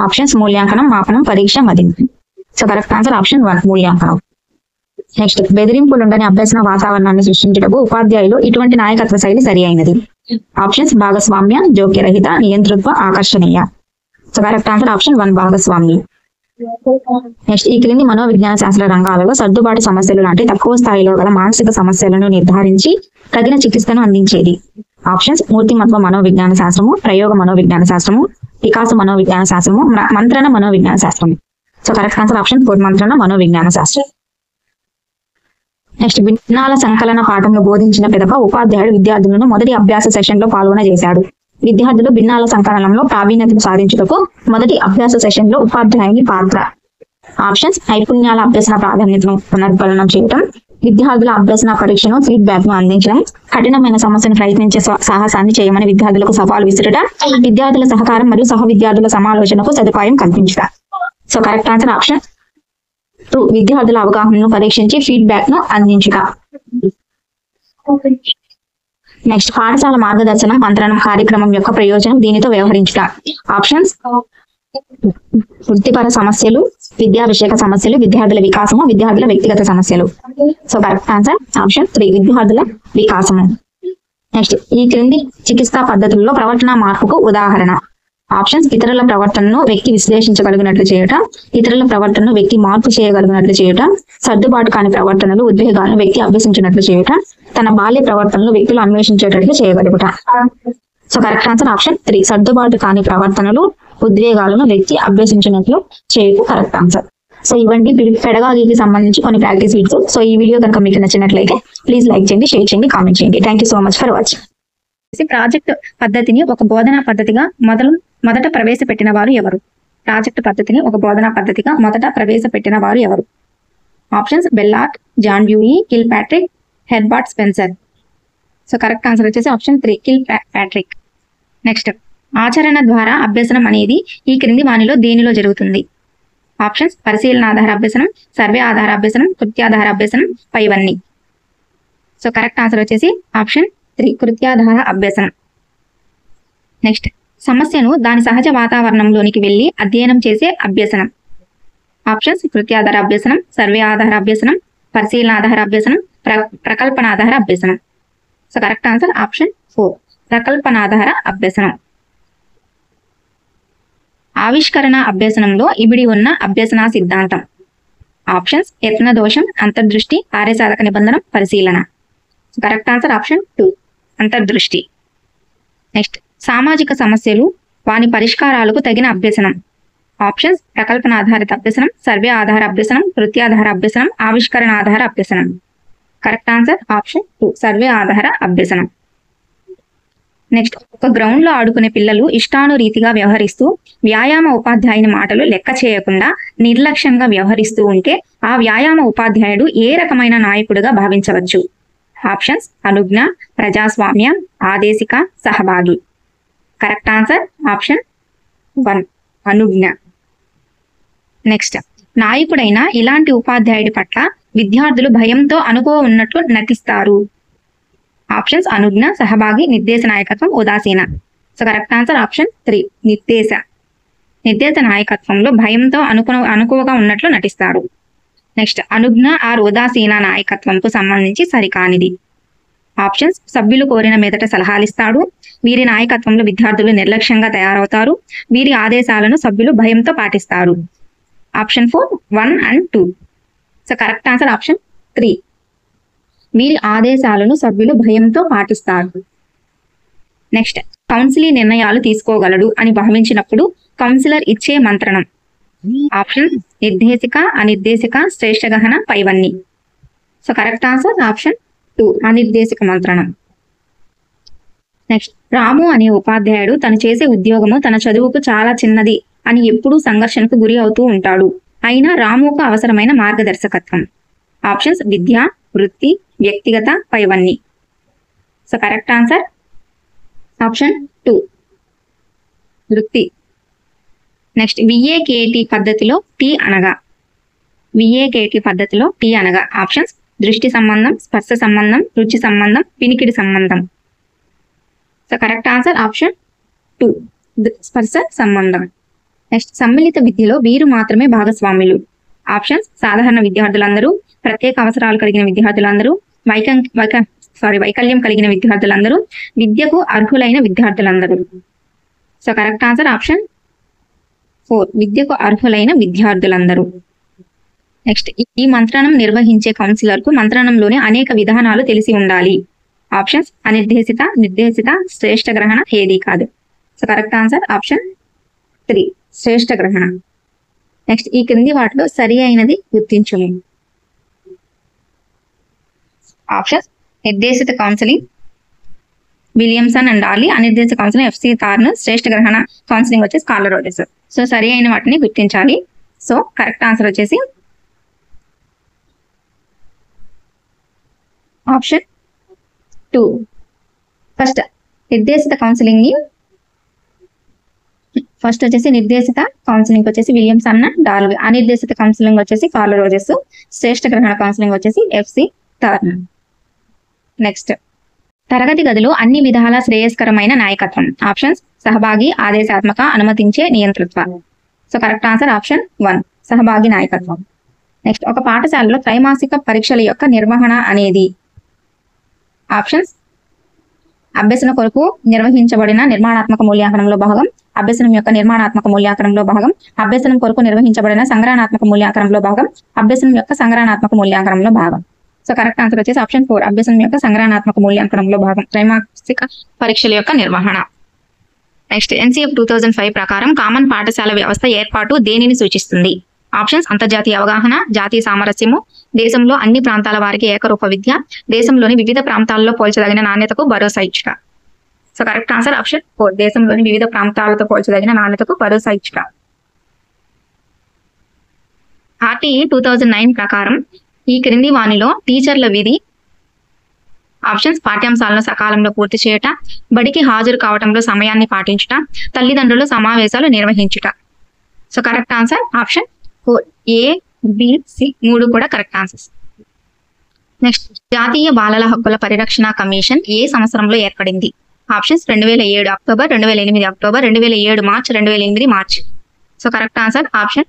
ఆప్షన్స్ మూల్యాంకనం, మాపనం, పరీక్ష, మదింపు. సో కరెక్ట్ ఆన్సర్ ఆప్షన్ 1, మూల్యాంకనం. నెక్స్ట్ బెదిరింపులుండని అభ్యసన వాతావరణాన్ని సృష్టించటకు ఉపాధ్యాయులు ఇటువంటి నాయకత్వ శైలి సరి అయినది. ఆప్షన్స్ భాగస్వామ్య, జోక్యరహిత, నియంతృత్వ, ఆకర్షణీయ. సో కరెక్ట్ ఆన్సర్ ఆప్షన్ 1, భాగస్వామ్య. నెక్స్ట్ ఈ క్రింది మనోవిజ్ఞాన శాస్త్ర రంగాలలో సర్దుబాటు సమస్యలు లాంటి తక్కువ స్థాయిలో గల మానసిక సమస్యలను నిర్ధారించి తగిన చికిత్సను అందించేది. ఆప్షన్స్ మూర్తిమత్వ మనోవిజ్ఞాన శాస్త్రము, ప్రయోగ మనోవిజ్ఞాన శాస్త్రము, వికాస మనోవిజ్ఞాన శాస్త్రము, మంత్రణ మనోవిజ్ఞాన శాస్త్రము. సో కరెక్ట్ ఆన్సర్ ఆప్షన్ 4, మంత్రణ మనోవిజ్ఞాన శాస్త్రం. నెక్స్ట్ భిన్నాల సంకలన పాఠంలో బోధించిన పిదప ఉపాధ్యాయుడు విద్యార్థులను మొదటి అభ్యాస సెషన్ లో పాల్గొనజేశాడు. విద్యార్థులు భిన్నాల సంకలనంలో ప్రావీణ్యతను సాధించుటకు మొదటి అభ్యాస సెషన్ లో ఉపాధ్యాయుని పాత్ర. ఆప్షన్స్ నైపుణ్యాల అభ్యసన ప్రాధాన్యతను పునర్బలనం చేయటం, విద్యార్థుల అభ్యసన పరీక్షను ఫీడ్బ్యాక్ ను అందించడం, కఠినమైన సమస్యను ప్రయత్నించే సాహసాన్ని చేయమని విద్యార్థులకు సవాలు విసురుట, విద్యార్థుల సహకారం మరియు సహ విద్యార్థుల సమాలోచనకు సదుపాయం కల్పించుట. సో కరెక్ట్ ఆన్సర్ ఆప్షన్ 2, విద్యార్థుల అవగాహనను పరీక్షించి ఫీడ్బ్యాక్ ను అందించుట. నెక్స్ట్ పాఠశాల మార్గదర్శనం మంత్రణం కార్యక్రమం యొక్క ప్రయోజనం, దీనితో వ్యవహరించుట. ఆప్షన్స్ వృత్తిపర సమస్యలు, విద్యా విషయక సమస్యలు, విద్యార్థుల వికాసము, విద్యార్థుల వ్యక్తిగత సమస్యలు. సో కరెక్ట్ ఆన్సర్ ఆప్షన్ 3, విద్యార్థుల వికాసము. నెక్స్ట్ ఈ క్రింది చికిత్సా పద్ధతుల్లో ప్రవర్తన మార్పుకు ఉదాహరణ. ఆప్షన్స్ ఇతరుల ప్రవర్తనను వ్యక్తి విశ్లేషించగలిగినట్లు చేయటం, ఇతరుల ప్రవర్తనను వ్యక్తి మార్పు చేయగలిగినట్లు చేయటం, సర్దుబాటు కాని ప్రవర్తనలు, ఉద్వేగాలను వ్యక్తి అభ్యసించినట్లు చేయటం, తన బాల్య ప్రవర్తనలు వ్యక్తులు అన్వేషించేటట్లు చేయగలుగుట. సో కరెక్ట్ ఆన్సర్ ఆప్షన్ 3, సర్దుబాటు కాని ప్రవర్తనలు, ఉద్వేగాలను వ్యక్తి అభ్యసించినట్లు చేయకు కరెక్ట్ ఆన్సర్. సో ఇవ్వండి పెడగాగికి సంబంధించి కొన్ని ప్రాక్టీస్ వీడియోస్. సో ఈ వీడియో కనుక మీకు నచ్చినట్లయితే ప్లీజ్ లైక్ చేయండి, షేర్ చేయండి, కామెంట్ చేయండి. Thank you so much for watching. Project పద్ధతిని ఒక బోధనా పద్ధతిగా మొదట ప్రవేశపెట్టిన వారు ఎవరు? ప్రాజెక్ట్ పద్ధతిని ఒక బోధనా పద్ధతిగా మొదట ప్రవేశపెట్టిన వారు ఎవరు? Options Ballard, John Dewey, Kilpatrick, Herbert Spencer. So correct answer వచ్చేసి ఆప్షన్ 3, కిల్ ప్యాట్రిక్. నెక్స్ట్ ఆచరణ ద్వారా అభ్యసనం అనేది ఈ క్రింది వానిలో దేనిలో జరుగుతుంది? ఆప్షన్స్ పరిశీలన ఆధార అభ్యసనం, సర్వే ఆధార అభ్యసనం, కృత్యాధార అభ్యసనం, పైవన్నీ. సో కరెక్ట్ ఆన్సర్ వచ్చేసి ఆప్షన్ 3, కృత్యాధార అభ్యసనం. నెక్స్ట్ సమస్యను దాని సహజ వాతావరణంలోనికి వెళ్ళి అధ్యయనం చేసే అభ్యసనం. ఆప్షన్స్ కృత్యాధార అభ్యసనం, సర్వే ఆధార అభ్యసనం, పరిశీలనాధార అభ్యసనం, ప్రకల్పనాధార అభ్యసనం. సో కరెక్ట్ ఆన్సర్ ఆప్షన్ 4 ప్రకల్పనాధార అభ్యసనం. ఆవిష్కరణ అభ్యసనంలో ఇమిడి ఉన్న అభ్యసన సిద్ధాంతం. ఆప్షన్స్ యత్న దోషం, అంతర్దృష్టి, కార్యసాధక నిబంధనం, పరిశీలన. కరెక్ట్ ఆన్సర్ ఆప్షన్ 2 అంతర్దృష్టి. నెక్స్ట్ సామాజిక సమస్యలు వాని పరిష్కారాలకు తగిన అభ్యసనం. ఆప్షన్స్ ప్రకల్పన ఆధారిత అభ్యసనం, సర్వే ఆధార అభ్యసనం, కృత్యాధార అభ్యసనం, ఆవిష్కరణ ఆధార అభ్యసనం. కరెక్ట్ ఆన్సర్ ఆప్షన్ 2 సర్వే ఆధార అభ్యసనం. నెక్స్ట్ ఒక గ్రౌండ్ లో ఆడుకునే పిల్లలు ఇష్టానురీతిగా వ్యవహరిస్తూ వ్యాయామ ఉపాధ్యాయుని మాటలు లెక్క చేయకుండా నిర్లక్ష్యంగా వ్యవహరిస్తూ ఉంటే ఆ వ్యాయామ ఉపాధ్యాయుడు ఏ రకమైన నాయకుడిగా భావించవచ్చు. ఆప్షన్స్ అనుజ్ఞ, ప్రజాస్వామ్య, ఆదేశిక, సహభాగి. కరెక్ట్ ఆన్సర్ ఆప్షన్ 1 అనుజ్ఞ. నెక్స్ట్ నాయకుడైన ఇలాంటి ఉపాధ్యాయుడి పట్ల విద్యార్థులు భయంతో అనుభవం ఉన్నట్లు నటిస్తారు. ఆప్షన్స్ అనుజ్ఞ, సహభాగి, నిర్దేశ నాయకత్వం, ఉదాసీన. సో కరెక్ట్ ఆన్సర్ ఆప్షన్ 3 నిర్దేశ. నిర్దేశ నాయకత్వంలో భయంతో అనుకువగా ఉన్నట్లు నటిస్తారు. నెక్స్ట్ అనుజ్ఞ ఆర్ ఉదాసీన నాయకత్వంకు సంబంధించి సరికానిది. ఆప్షన్స్ సభ్యులు కోరిన మీదట సలహాలు ఇస్తాడు, వీరి నాయకత్వంలో విద్యార్థులు నిర్లక్ష్యంగా తయారవుతారు, వీరి ఆదేశాలను సభ్యులు భయంతో పాటిస్తారు. Option 4 1 and 2. So correct answer option 3 వీరి ఆదేశాలను సభ్యులు భయంతో పాటిస్తారు. నెక్స్ట్ కౌన్సిలీ నిర్ణయాలు తీసుకోగలడు అని భావించినప్పుడు కౌన్సిలర్ ఇచ్చే మంత్రణం. ఆప్షన్ నిర్దేశిక, అనిర్దేశిక, శ్రేష్ఠ గహన, పైవన్నీ. సో కరెక్ట్ ఆన్సర్ ఆప్షన్ 2 అనిర్దేశిక మంత్రణం. నెక్స్ట్ రాము అనే ఉపాధ్యాయుడు తను చేసే ఉద్యోగము తన చదువుకు చాలా చిన్నది అని ఎప్పుడూ సంఘర్షణకు గురి అవుతూ ఉంటాడు. అయినా రాముకు అవసరమైన మార్గదర్శకత్వం. ఆప్షన్స్ విద్య, వృత్తి, వ్యక్తిగత, పైవన్నీ. సో కరెక్ట్ ఆన్సర్ ఆప్షన్ 2 వృత్తి. నెక్స్ట్ విఏకేటి పద్ధతిలో టీ అనగా. విఏకేటి పద్ధతిలో టీ అనగా ఆప్షన్స్ దృష్టి సంబంధం, స్పర్శ సంబంధం, రుచి సంబంధం, వినికిడి సంబంధం. సో కరెక్ట్ ఆన్సర్ ఆప్షన్ 2 స్పర్శ సంబంధం. నెక్స్ట్ సమ్మిళిత విద్యలో వీరు మాత్రమే భాగస్వాములు. ఆప్షన్స్ సాధారణ విద్యార్థులందరూ, ప్రత్యేక అవసరాలు కలిగిన విద్యార్థులందరూ, వైకల్యం కలిగిన విద్యార్థులందరూ, విద్యకు అర్హులైన విద్యార్థులందరూ. సో కరెక్ట్ ఆన్సర్ ఆప్షన్ 4 విద్యకు అర్హులైన విద్యార్థులందరూ. నెక్స్ట్ ఈ మంత్రణం నిర్వహించే కౌన్సిలర్ కు మంత్రణంలోనే అనేక విధానాలు తెలిసి ఉండాలి. ఆప్షన్స్ అనిర్దేశిత, నిర్దేశిత, శ్రేష్ఠ గ్రహణ, ఏది కాదు. సో కరెక్ట్ ఆన్సర్ ఆప్షన్ 3 శ్రేష్ఠ గ్రహణ. నెక్స్ట్ ఈ క్రింది వాటిలో సరి అయినది గుర్తించుము. ఆప్షన్స్ నిర్దేశిత కౌన్సిలింగ్ విలియమ్సన్ అండ్ డార్లీ, అనిర్దేశిత కౌన్సిలింగ్ ఎఫ్సి థార్న్, శ్రేష్ఠ గ్రహణ కౌన్సిలింగ్ వచ్చేసి కార్ల్ రోజర్స్. సో సరి అయిన వాటిని గుర్తించాలి. సో కరెక్ట్ ఆన్సర్ వచ్చేసి ఆప్షన్ 2 ఫస్ట్ నిర్దేశిత కౌన్సిలింగ్ ని ఫస్ట్ వచ్చేసి నిర్దేశిత కౌన్సిలింగ్ వచ్చేసి విలియమ్సన్ అండ్ డార్లీ, అనిర్దేశిత కౌన్సిలింగ్ వచ్చేసి కార్ల్ రోజర్స్, శ్రేష్ఠ గ్రహణ కౌన్సిలింగ్ వచ్చేసి ఎఫ్సి థార్న్. నెక్స్ట్ తరగతి గదిలో అన్ని విధాల శ్రేయస్కరమైన నాయకత్వం. ఆప్షన్స్ సహభాగి, ఆదేశాత్మక, అనుమతించే, నియంతృత్వ. సో కరెక్ట్ ఆన్సర్ ఆప్షన్ 1 సహభాగి నాయకత్వం. నెక్స్ట్ ఒక పాఠశాలలో త్రైమాసిక పరీక్షల యొక్క నిర్వహణ అనేది. ఆప్షన్స్ అభ్యసన కొరకు నిర్వహించబడిన నిర్మాణాత్మక మూల్యాంకనంలో భాగం, అభ్యసనం యొక్క నిర్మాణాత్మక మూల్యాంకనంలో భాగం, అభ్యసనం కొరకు నిర్వహించబడిన సంగ్రహణాత్మక మూల్యాంకనంలో భాగం, అభ్యసనం యొక్క సంగ్రహణాత్మక మూల్యాంకనంలో భాగం. సో కరెక్ట్ ఆన్సర్ వచ్చేసి ఆప్షన్ 4 అభ్యసనం యొక్క సంగ్రహణాత్మక మూల్యాంకనంలో భాగం, త్రైమాసిక పరీక్షల యొక్క నిర్వహణ. నెక్స్ట్ ఎన్సీఎఫ్ 2005 ప్రకారం కామన్ పాఠశాల వ్యవస్థ ఏర్పాటు దేనిని సూచిస్తుంది. ఆప్షన్స్ అంతర్జాతీయ అవగాహన, జాతీయ సామరస్యము, దేశంలో అన్ని ప్రాంతాల వారికి ఏకరూప విద్య, దేశంలోని వివిధ ప్రాంతాల్లో పోల్చదగిన నాణ్యతకు భరోసా ఇచ్చుట. సో కరెక్ట్ ఆన్సర్ ఆప్షన్ 4 దేశంలోని వివిధ ప్రాంతాలతో పోల్చదగిన నాణ్యతకు భరోసా ఇచ్చుట. ఆర్టీఈ 2009 ప్రకారం ఈ క్రింది వానిలో టీచర్ల విధి. ఆప్షన్స్ పాఠ్యాంశాలను సకాలంలో పూర్తి చేయట, బడికి హాజరు కావడంలో సమయాన్ని పాటించుట, తల్లిదండ్రుల సమావేశాలు నిర్వహించుట. సో కరెక్ట్ ఆన్సర్ ఆప్షన్ 4 ఏ, బి, సి 3 కూడా కరెక్ట్ ఆన్సర్స్. నెక్స్ట్ జాతీయ బాలల హక్కుల పరిరక్షణ కమిషన్ ఏ సంవత్సరంలో ఏర్పడింది. Options 2007 October, 2008 October, 2007 March, 2008 March. So correct answer option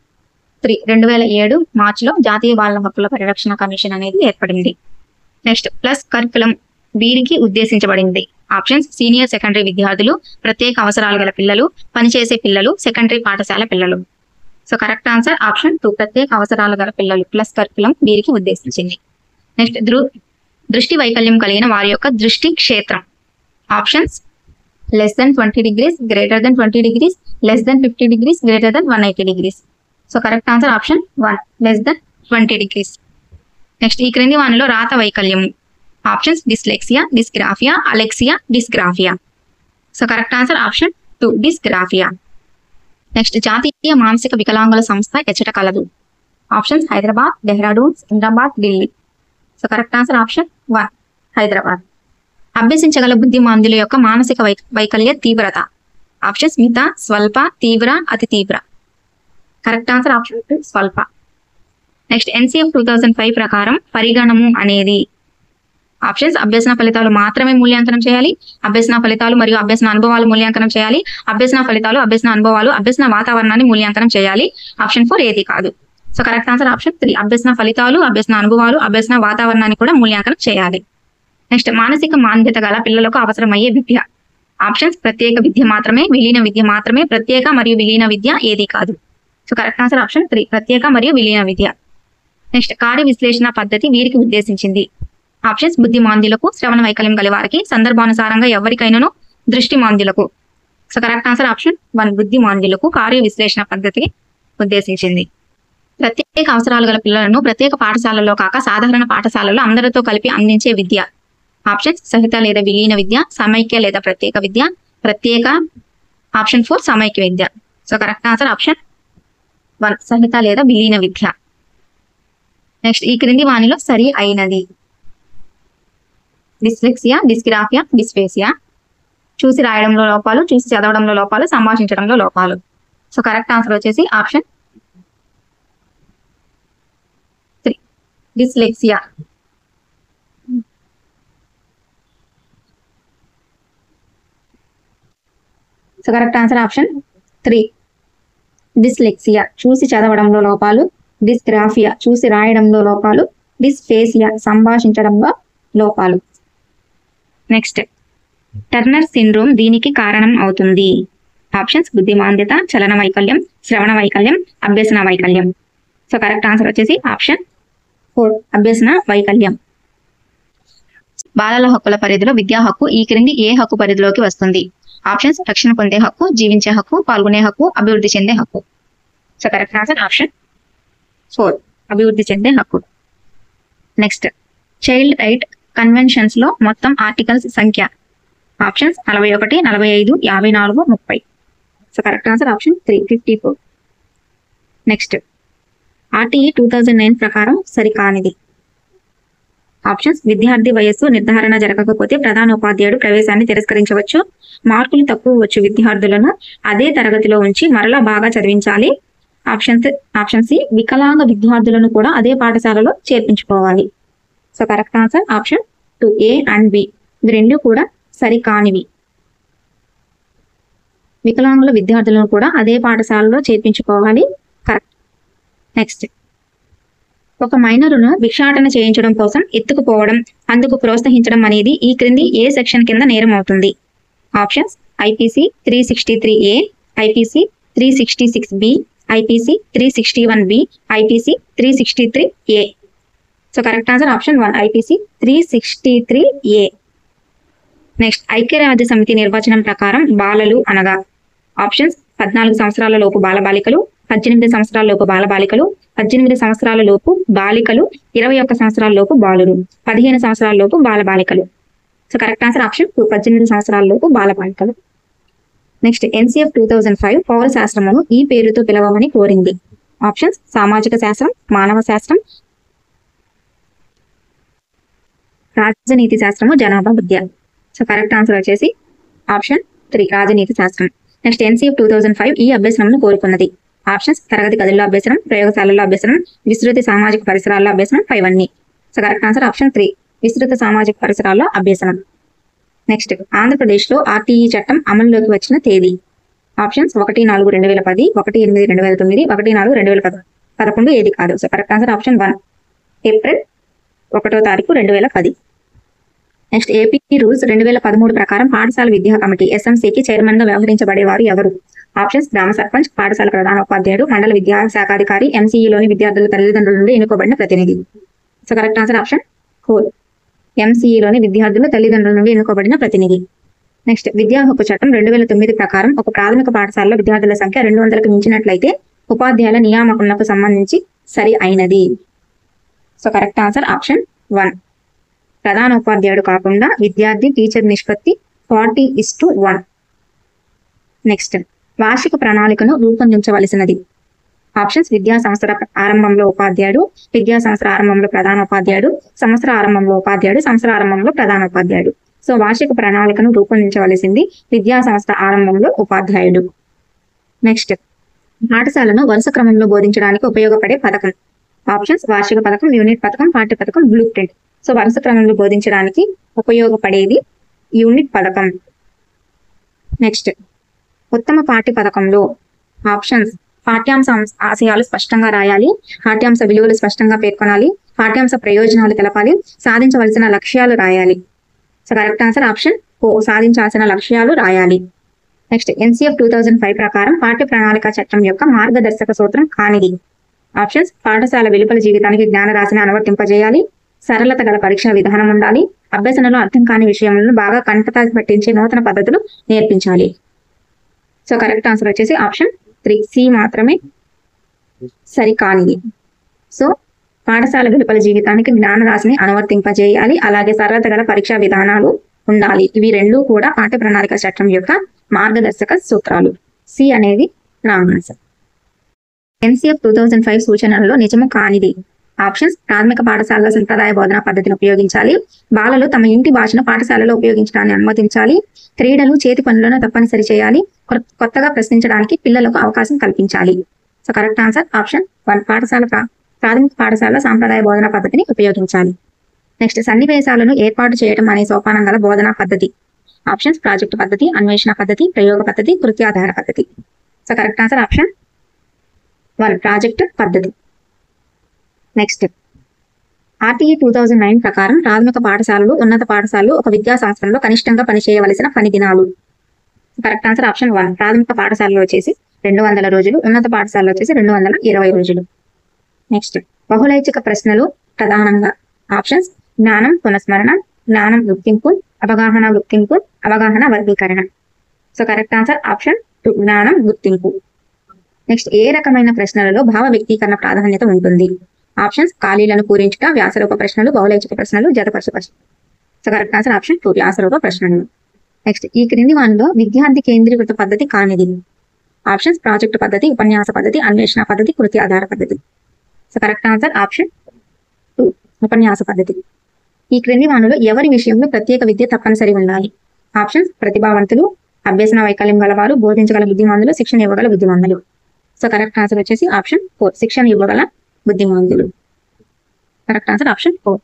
2007 మార్చిలో జాతీయ బాలల హక్కుల పరిరక్షణ కమిషన్ అనేది ఏర్పడింది. నెక్స్ట్ ప్లస్ కరికులం వీరికి ఉద్దేశించబడింది. ఆప్షన్స్ సీనియర్ సెకండరీ విద్యార్థులు, ప్రత్యేక అవసరాలు గల పిల్లలు, పనిచేసే పిల్లలు, సెకండరీ పాఠశాల పిల్లలు. సో కరెక్ట్ ఆన్సర్ ఆప్షన్ 2 ప్రత్యేక అవసరాలు గల పిల్లలు ప్లస్ కరికులం వీరికి ఉద్దేశించింది. నెక్స్ట్ దృష్టి వైకల్యం కలిగిన వారి యొక్క దృష్టి క్షేత్రం. Options less than 20 degrees, greater than 20 degrees, less than 50 degrees, greater than 180 degrees. So correct answer option 1 less than 20 degrees. Next ఈ క్రింది వానిలో రాత వైకల్యం. Options dyslexia, dysgraphia, alexia, dysgraphia. So correct answer option 2 dysgraphia. Next జాతీయ మానసిక వికలాంగుల సంస్థ ఎచ్చట కలదు. Options Hyderabad, Dehradun, Secunderabad, Delhi. So correct answer option 1 Hyderabad. అభ్యసించగల బుద్ధిమాంద్యుల యొక్క మానసిక వైకల్య తీవ్రత. ఆప్షన్స్ మిత, స్వల్ప, తీవ్ర, అతి తీవ్ర. కరెక్ట్ ఆన్సర్ ఆప్షన్ 2 స్వల్ప. నెక్స్ట్ NCF 2005 ప్రకారం పరిగణము అనేది. ఆప్షన్స్ అభ్యసన ఫలితాలు మాత్రమే మూల్యాంకనం చేయాలి, అభ్యసన ఫలితాలు మరియు అభ్యసన అనుభవాలు మూల్యాంకనం చేయాలి, అభ్యసన ఫలితాలు, అభ్యసన అనుభవాలు, అభ్యసన వాతావరణాన్ని మూల్యాంకనం చేయాలి. ఆప్షన్ 4 ఏది కాదు. సో కరెక్ట్ ఆన్సర్ ఆప్షన్ 3 అభ్యసన ఫలితాలు, అభ్యసన అనుభవాలు, అభ్యసన వాతావరణాన్ని కూడా మూల్యాంకనం చేయాలి. నెక్స్ట్ మానసిక మాంద్యత గల పిల్లలకు అవసరమయ్యే విద్య. ఆప్షన్స్ ప్రత్యేక విద్య మాత్రమే, విలీన విద్య మాత్రమే, ప్రత్యేక మరియు విలీన విద్య ఏది కాదు. సో కరెక్ట్ ఆన్సర్ ఆప్షన్ 3 ప్రత్యేక మరియు విలీన విద్య. నెక్స్ట్ కార్య విశ్లేషణ పద్ధతి వీరికి ఉద్దేశించింది. ఆప్షన్స్ బుద్ధిమాంద్యులకు, శ్రవణ వైకల్యం గల వారికి, సందర్భానుసారంగా ఎవరికైనాను, దృష్టి మాంద్యులకు. సో కరెక్ట్ ఆన్సర్ ఆప్షన్ 1 బుద్ధిమాంద్యులకు కార్య విశ్లేషణ పద్ధతికి ఉద్దేశించింది. ప్రత్యేక అవసరాలు గల పిల్లలను ప్రత్యేక పాఠశాలలో కాక సాధారణ పాఠశాలలో అందరితో కలిపి అందించే విద్య. ఆప్షన్స్ సహిత లేదా విలీన విద్య, సమైక్య లేదా ప్రత్యేక విద్య, ప్రత్యేక. ఆప్షన్ 4 సమైక్య విద్య. సో కరెక్ట్ ఆన్సర్ ఆప్షన్ 1 సహిత లేదా విలీన విద్య. నెక్స్ట్ ఈ క్రింది వానిలో సరి అయినది. Dyslexia, dysgraphia, dysphasia. చూసి రాయడంలో లోపాలు, చూసి చదవడంలో లోపాలు, సంభాషించడంలో లోపాలు. సో కరెక్ట్ ఆన్సర్ వచ్చేసి option 3 dyslexia. So correct answer option 3 dyslexia చూసి చదవడంలో లోపాలు, డిస్గ్రాఫియా చూసి రాయడంలో లోపాలు, డిస్ఫేసియా సంభాషించడంలో లోపాలు. నెక్స్ట్ టర్నర్ సిండ్రోమ్ దీనికి కారణం అవుతుంది. ఆప్షన్స్ బుద్ధిమాంద్యత, చలన వైకల్యం, శ్రవణ వైకల్యం, అభ్యసన వైకల్యం. సో కరెక్ట్ ఆన్సర్ వచ్చేసి ఆప్షన్ 4 అభ్యసన వైకల్యం. బాలల హక్కుల పరిధిలో విద్యా హక్కు ఈ క్రింది ఏ హక్కు పరిధిలోకి వస్తుంది. ఆప్షన్స్ రక్షణ పొందే హక్కు, జీవించే హక్కు, పాల్గొనే హక్కు, అభివృద్ధి చెందే హక్కు. సో కరెక్ట్ ఆన్సర్ ఆప్షన్ 4 అభివృద్ధి చెందే హక్కు. నెక్స్ట్ చైల్డ్ రైట్ కన్వెన్షన్స్ లో మొత్తం ఆర్టికల్స్ సంఖ్య. Options 41, 45, 54, 30. So correct answer option 3 54. Next RTE 2009 ప్రకారం సరికానిది. ఆప్షన్స్ విద్యార్థి వయస్సు నిర్ధారణ జరగకపోతే ప్రధాన ఉపాధ్యాయుడు ప్రవేశాన్ని తిరస్కరించవచ్చు, మార్కులు తక్కువ వచ్చు విద్యార్థులను అదే తరగతిలో ఉంచి మరలా బాగా చదివించాలి. ఆప్షన్ సి వికలాంగ విద్యార్థులను కూడా అదే పాఠశాలలో చేర్పించుకోవాలి. So correct answer option 2 A and B ఇవి రెండు కూడా సరికానివి. వికలాంగుల విద్యార్థులను కూడా అదే పాఠశాలలో చేర్పించుకోవాలి. కరెక్ట్. నెక్స్ట్ ఒక మైనరును భిక్షాటన చేయించడం కోసం ఎత్తుకుపోవడం, అందుకు ప్రోత్సహించడం అనేది ఈ క్రింది ఏ సెక్షన్ కింద నేరం అవుతుంది. Options IPC 363A, IPC 366B, IPC 361B, IPC 363A. So correct answer option 1 IPC 363A. Next ఐక్యరాజ్య సమితి నిర్వచనం ప్రకారం బాలలు అనగా ఆప్షన్స్ 14 సంవత్సరాల లోపు బాలబాలికలు, 18 సంవత్సరాల లోపు బాలబాలికలు, 18 సంవత్సరాల లోపు బాలికలు, 21 సంవత్సరాల లోపు బాలురు, 15 సంవత్సరాల లోపు బాలబాలికలు. సో కరెక్ట్ ఆన్సర్ ఆప్షన్ 2 18 సంవత్సరాల లోపు బాలబాలికలు. నెక్స్ట్ NCF 2005 పౌర శాస్త్రమును ఈ పేరుతో పిలవమని కోరింది. ఆప్షన్స్ సామాజిక శాస్త్రం, మానవ శాస్త్రం, రాజనీతి శాస్త్రము, జనాభా విద్య. సో కరెక్ట్ ఆన్సర్ వచ్చేసి ఆప్షన్ 3 రాజనీతి శాస్త్రం. నెక్స్ట్ NCF 2005 ఈ అభ్యసనంను కోరుకున్నది. ఆప్షన్స్ తరగతి గదుల్లో అభ్యసనం, ప్రయోగశాలలో అభ్యసనం, విస్తృత సామాజిక పరిసరాల్లో అభ్యసనం, ఇవన్నీ. సో కరెక్ట్ ఆన్సర్ ఆప్షన్ 3 విస్తృత సామాజిక పరిసరాల్లో అభ్యసనం. నెక్స్ట్ ఆంధ్రప్రదేశ్లో RTE చట్టం అమలులోకి వచ్చిన తేదీ. ఆప్షన్స్ 1/4/2010, 1/8/2009, 1/4/2010. 11 ఏది కాదు. So correct answer option 1 April 1వ తారీఖు 2010. నెక్స్ట్ ఏపీ రూల్స్ 2013 ప్రకారం పాఠశాల విద్యా కమిటీ ఎస్ఎంసీకి చైర్మన్ గా వ్యవహరించబడేవారు ఎవరు? ఆప్షన్స్ గ్రామ సర్పంచ్, పాఠశాల ప్రధానోపాధ్యాయుడు, మండల విద్యా శాఖాధికారి, ఎంసీఈలోని విద్యార్థుల తల్లిదండ్రుల నుండి ఎన్నుకోబడిన ప్రతినిధి. సో కరెక్ట్ ఆన్సర్ ఆప్షన్ 4 ఎంసీఈలోని విద్యార్థుల తల్లిదండ్రుల నుండి ఎన్నుకోబడిన ప్రతినిధి. నెక్స్ట్ విద్యా హక్కు చట్టం 2009 ప్రకారం ఒక ప్రాథమిక పాఠశాలలో విద్యార్థుల సంఖ్య 200కు మించినట్లయితే ఉపాధ్యాయుల నియామకంకు సంబంధించి సరి అయినది. సో కరెక్ట్ ఆన్సర్ ఆప్షన్ 1 ప్రధానోపాధ్యాయుడు కాకుండా విద్యార్థి టీచర్ నిష్పత్తి 40:1. నెక్స్ట్ వార్షిక ప్రణాళికను రూపొందించవలసినది. ఆప్షన్స్ విద్యా సంవత్సర ఆరంభంలో ఉపాధ్యాయుడు, విద్యా సంవత్సర ఆరంభంలో ప్రధానోపాధ్యాయుడు, సంవత్సర ఆరంభంలో ఉపాధ్యాయుడు, సంవత్సర ఆరంభంలో ప్రధానోపాధ్యాయుడు. సో వార్షిక ప్రణాళికను రూపొందించవలసింది విద్యా సంవత్సర ఆరంభంలో ఉపాధ్యాయుడు. నెక్స్ట్ పాఠశాలను వరుస క్రమంలో బోధించడానికి ఉపయోగపడే పథకం. ఆప్షన్స్ వార్షిక పథకం, యూనిట్ పథకం, పాఠ్య పథకం, బ్లూ ప్రింట్. సో వరుస క్రమంలో బోధించడానికి ఉపయోగపడేది యూనిట్ పథకం. నెక్స్ట్ ఉత్తమ పాఠ్య పథకంలో ఆప్షన్స్ పాఠ్యాంశ ఆశయాలు స్పష్టంగా రాయాలి, పాఠ్యాంశ విలువలు స్పష్టంగా పేర్కొనాలి, పాఠ్యాంశ ప్రయోజనాలు తెలపాలి, సాధించవలసిన లక్ష్యాలు రాయాలి. సో కరెక్ట్ ఆన్సర్ ఆప్షన్ 4 సాధించాల్సిన లక్ష్యాలు రాయాలి. నెక్స్ట్ ఎన్సీఎఫ్ 2005 ప్రకారం పాఠ్య ప్రణాళిక చట్టం యొక్క మార్గదర్శక సూత్రం కానిది. ఆప్షన్స్ పాఠశాల వెలుపల జీవితానికి జ్ఞాన రాశిని అనువర్తింపజేయాలి, సరళత గల పరీక్షా విధానం ఉండాలి, అభ్యసనలో అర్థం కాని విషయములను బాగా కంటతా పట్టించే నూతన పద్ధతులు నేర్పించాలి. సో కరెక్ట్ ఆన్సర్ వచ్చేసి ఆప్షన్ 3 సి మాత్రమే సరికానిది. సో పాఠశాల వెలుపల జీవితానికి జ్ఞాన రాశిని అనువర్తింపజేయాలి, అలాగే సరళత గల పరీక్షా విధానాలు ఉండాలి. ఇవి రెండు కూడా పాఠ్య ప్రణాళిక చట్టం యొక్క మార్గదర్శక సూత్రాలు. సి అనేది రాంగ్ ఆన్సర్. ఎన్సీఎఫ్ 2005 సూచనలలో నిజము కానిది. ఆప్షన్స్ ప్రాథమిక పాఠశాలలో సంప్రదాయ బోధనా పద్ధతిని ఉపయోగించాలి, బాలలు తమ ఇంటి భాషను పాఠశాలలో ఉపయోగించడాన్ని అనుమతించాలి, క్రీడలు చేతి పనులను తప్పనిసరి చేయాలి, కొత్తగా ప్రశ్నించడానికి పిల్లలకు అవకాశం కల్పించాలి. సో కరెక్ట్ ఆన్సర్ ఆప్షన్ 1 ప్రాథమిక పాఠశాలలో సాంప్రదాయ బోధనా పద్ధతిని ఉపయోగించాలి. నెక్స్ట్ సన్నివేశాలను ఏర్పాటు చేయడం అనే సోపానం గల బోధనా పద్ధతి. ఆప్షన్స్ ప్రాజెక్టు పద్ధతి, అన్వేషణ పద్ధతి, ప్రయోగ పద్ధతి, కృత్యాధార పద్ధతి. So correct answer option 1 project పద్ధతి. నెక్స్ట్ ఆర్టీఈ 2009 ప్రకారం ప్రాథమిక పాఠశాలలు, ఉన్నత పాఠశాలలు ఒక విద్యా సంవత్సరంలో కనిష్టంగా పనిచేయవలసిన పని దినాలు. కరెక్ట్ ఆన్సర్ ఆప్షన్ 1 ప్రాథమిక పాఠశాలలో వచ్చేసి 200 రోజులు, ఉన్నత పాఠశాలలో వచ్చేసి 220 రోజులు. నెక్స్ట్ బహుళైచ్ఛిక ప్రశ్నలు ప్రధానంగా. ఆప్షన్స్ జ్ఞానం పునఃస్మరణ, జ్ఞానం గుర్తింపు, అవగాహన గుర్తింపు, అవగాహన వర్గీకరణ. సో కరెక్ట్ ఆన్సర్ ఆప్షన్ 2 జ్ఞానం గుర్తింపు. నెక్స్ట్ ఏ రకమైన ప్రశ్నలలో భావ వ్యక్తీకరణ ప్రాధాన్యత ఉంటుంది. ఆప్షన్స్ ఖాళీలను పూరించుట, వ్యాసరూప ప్రశ్నలు, బహుళైచ్ఛిక ప్రశ్నలు, జతపరచు ప్రశ్నలు. సో కరెక్ట్ ఆన్సర్ ఆప్షన్ 2 వ్యాసరూప ప్రశ్నలు. నెక్స్ట్ ఈ క్రింది వానిలో విద్యార్థి కేంద్రీకృత పద్ధతి కానిది. ఆప్షన్స్ ప్రాజెక్టు పద్ధతి, ఉపన్యాస పద్ధతి, అన్వేషణ పద్ధతి, కృతి ఆధార పద్ధతి. సో కరెక్ట్ ఆన్సర్ ఆప్షన్ 2 ఉపన్యాస పద్ధతి. ఈ క్రింది వానిలో ఎవరి విషయంలో ప్రత్యేక విద్య తప్పనిసరి ఉండాలి. ఆప్షన్స్ ప్రతిభావంతులు, అభ్యసన వైకల్యం గలవారు, బోధించగల బుద్ధిమంతులు, శిక్షణ ఇవ్వగల బుద్ధిమంతులు. సో కరెక్ట్ ఆన్సర్ వచ్చేసి ఆప్షన్ 4 శిక్షణ ఇవ్వగల బుద్ధిమంతులు. Correct answer option 4.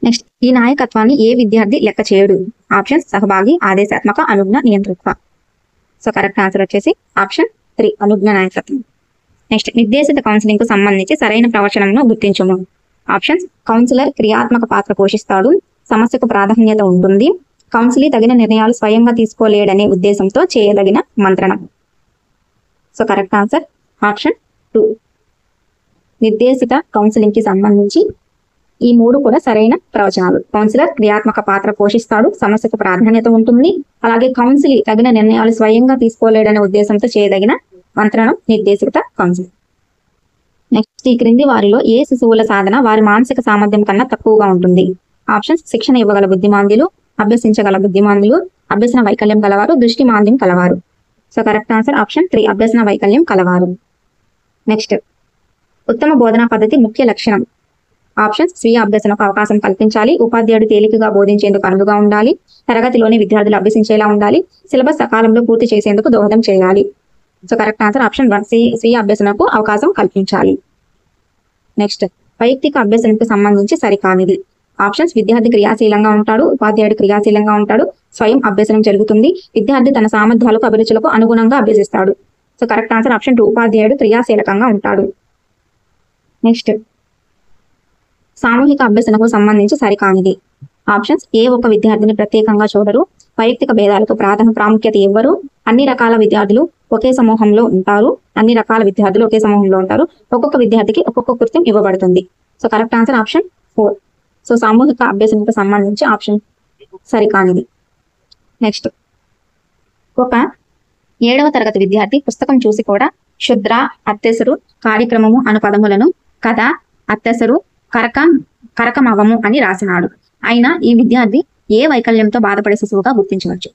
నెక్స్ట్ ఈ నాయకత్వాన్ని ఏ విద్యార్థి లెక్క చేయడు. ఆప్షన్స్ సహభాగి, ఆదేశాత్మక, అనుజ్ఞ, నియంతృత్వ. సో కరెక్ట్ ఆన్సర్ వచ్చేసి ఆప్షన్ 3 అనుజ్ఞ నాయకత్వం. నెక్స్ట్ నిర్దేశిత కౌన్సిలింగ్ కు సంబంధించి సరైన ప్రవచనంను గుర్తించుము. ఆప్షన్స్ కౌన్సిలర్ క్రియాత్మక పాత్ర పోషిస్తాడు, సమస్యకు ప్రాధాన్యత ఉంటుంది, కౌన్సిలీ తగిన నిర్ణయాలు స్వయంగా తీసుకోలేడనే ఉద్దేశంతో చేయదగిన మంత్రణం. సో కరెక్ట్ ఆన్సర్ ఆప్షన్ 2 నిర్దేశిత కౌన్సిలింగ్ కి సంబంధించి ఈ 3 కూడా సరైన ప్రవచనాలు. కౌన్సిలర్ క్రియాత్మక పాత్ర పోషిస్తాడు, సమస్యకు ప్రాధాన్యత ఉంటుంది, అలాగే కౌన్సిలీ తగిన నిర్ణయాలు స్వయంగా తీసుకోలేడనే ఉద్దేశంతో చేయదగిన మంత్రణం నిర్దేశిత కౌన్సిలింగ్. నెక్స్ట్ ఈ క్రింది వారిలో ఏ శిశువుల సాధన వారి మానసిక సామర్థ్యం కన్నా తక్కువగా ఉంటుంది. ఆప్షన్స్ శిక్షణ ఇవ్వగల బుద్ధిమాంద్యులు, అభ్యసించగల బుద్ధిమాంద్యులు, అభ్యసన వైకల్యం కలవారు, దృష్టి మాంద్యం కలవారు. సో కరెక్ట్ ఆన్సర్ ఆప్షన్ 3 అభ్యసన వైకల్యం కలవారు. నెక్స్ట్ ఉత్తమ బోధనా పద్ధతి ముఖ్య లక్షణం. ఆప్షన్స్ స్వీయ అభ్యసనకు అవకాశం కల్పించాలి, ఉపాధ్యాయుడు తేలికగా బోధించేందుకు అనువుగా ఉండాలి, తరగతిలోని విద్యార్థులు అభ్యసించేలా ఉండాలి, సిలబస్ సకాలంలో పూర్తి చేసేందుకు దోహదం చేయాలి. సో కరెక్ట్ ఆన్సర్ ఆప్షన్ 1 స్వీయ అభ్యసనకు అవకాశం కల్పించాలి. నెక్స్ట్ వైయక్తిక అభ్యసనకు సంబంధించి సరికానిది. ఆప్షన్స్ విద్యార్థి క్రియాశీలంగా ఉంటాడు, ఉపాధ్యాయుడు క్రియాశీలంగా ఉంటాడు, స్వయం అభ్యసనం జరుగుతుంది, విద్యార్థి తన సామర్థ్యాలకు అభిరుచులకు అనుగుణంగా అభ్యసిస్తాడు. సో కరెక్ట్ ఆన్సర్ ఆప్షన్ 2, ఉపాధ్యాయుడు క్రియాశీలకంగా ఉంటాడు. నెక్స్ట్, సామూహిక అభ్యసనకు సంబంధించి సరికానిది. ఆప్షన్స్: ఏ ఒక్క విద్యార్థిని ప్రత్యేకంగా చూడరు, వైయక్తిక భేదాలకు ప్రాముఖ్యత ఇవ్వరు, అన్ని రకాల విద్యార్థులు ఒకే సమూహంలో ఉంటారు, ఒక్కొక్క విద్యార్థికి ఒక్కొక్క కృత్యం ఇవ్వబడుతుంది. So correct answer option 4. So సామూహిక అభ్యసనకు సంబంధించి ఆప్షన్ సరికానిది. నెక్స్ట్, ఒక 7వ తరగతి విద్యార్థి పుస్తకం చూసి కూడా క్షుద్ర, అత్తెసరు, కార్యక్రమము అను పదములను కథ, అత్తెసరు, కరకమవము అని రాసినాడు. అయినా ఈ విద్యార్థి ఏ వైకల్యంతో బాధపడే శిశువుగా గుర్తించవచ్చు.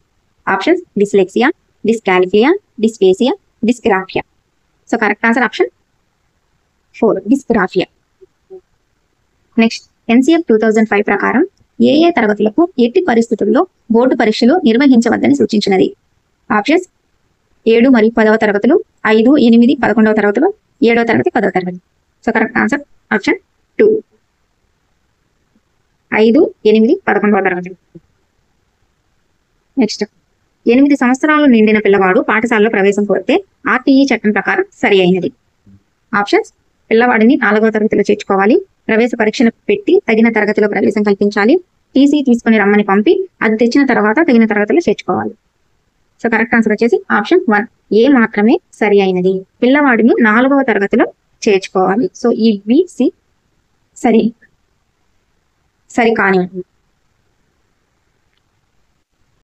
Options: dyslexia, dyscalculia, dysphasia, dysgraphia. So correct answer option 4, dysgraphia. Next, NCF 2005 ప్రకారం ఏ తరగతులకు ఎట్టి పరిస్థితుల్లో బోర్డు పరీక్షలు నిర్వహించవద్దని సూచించినది. ఆప్షన్స్: 7 మరియు 10వ తరగతులు, 5, 8, 11వ తరగతులు, 7వ తరగతి, 10వ తరగతి. సో కరెక్ట్ ఆన్సర్ ఆప్షన్ 2, 5, 8, 11వ తరగతులు. నెక్స్ట్, 8 సంవత్సరాలు నిండిన పిల్లవాడు పాఠశాలలో ప్రవేశం కోరితే RTE చట్టం ప్రకారం సరి అయినది. ఆప్షన్స్: పిల్లవాడిని 4వ తరగతిలో చేర్చుకోవాలి, ప్రవేశ పరీక్షను పెట్టి తగిన తరగతిలో ప్రవేశం కల్పించాలి, టీసీ తీసుకుని రమ్మని పంపి అది తెచ్చిన తర్వాత తగిన తరగతిలో చేర్చుకోవాలి. సో కరెక్ట్ ఆన్సర్ వచ్చేసి ఆప్షన్ 1, ఏ మాత్రమే సరి అయినది. పిల్లవాడిని 4వ తరగతిలో చేర్చుకోవాలి. సో ఈ BC సరి కాని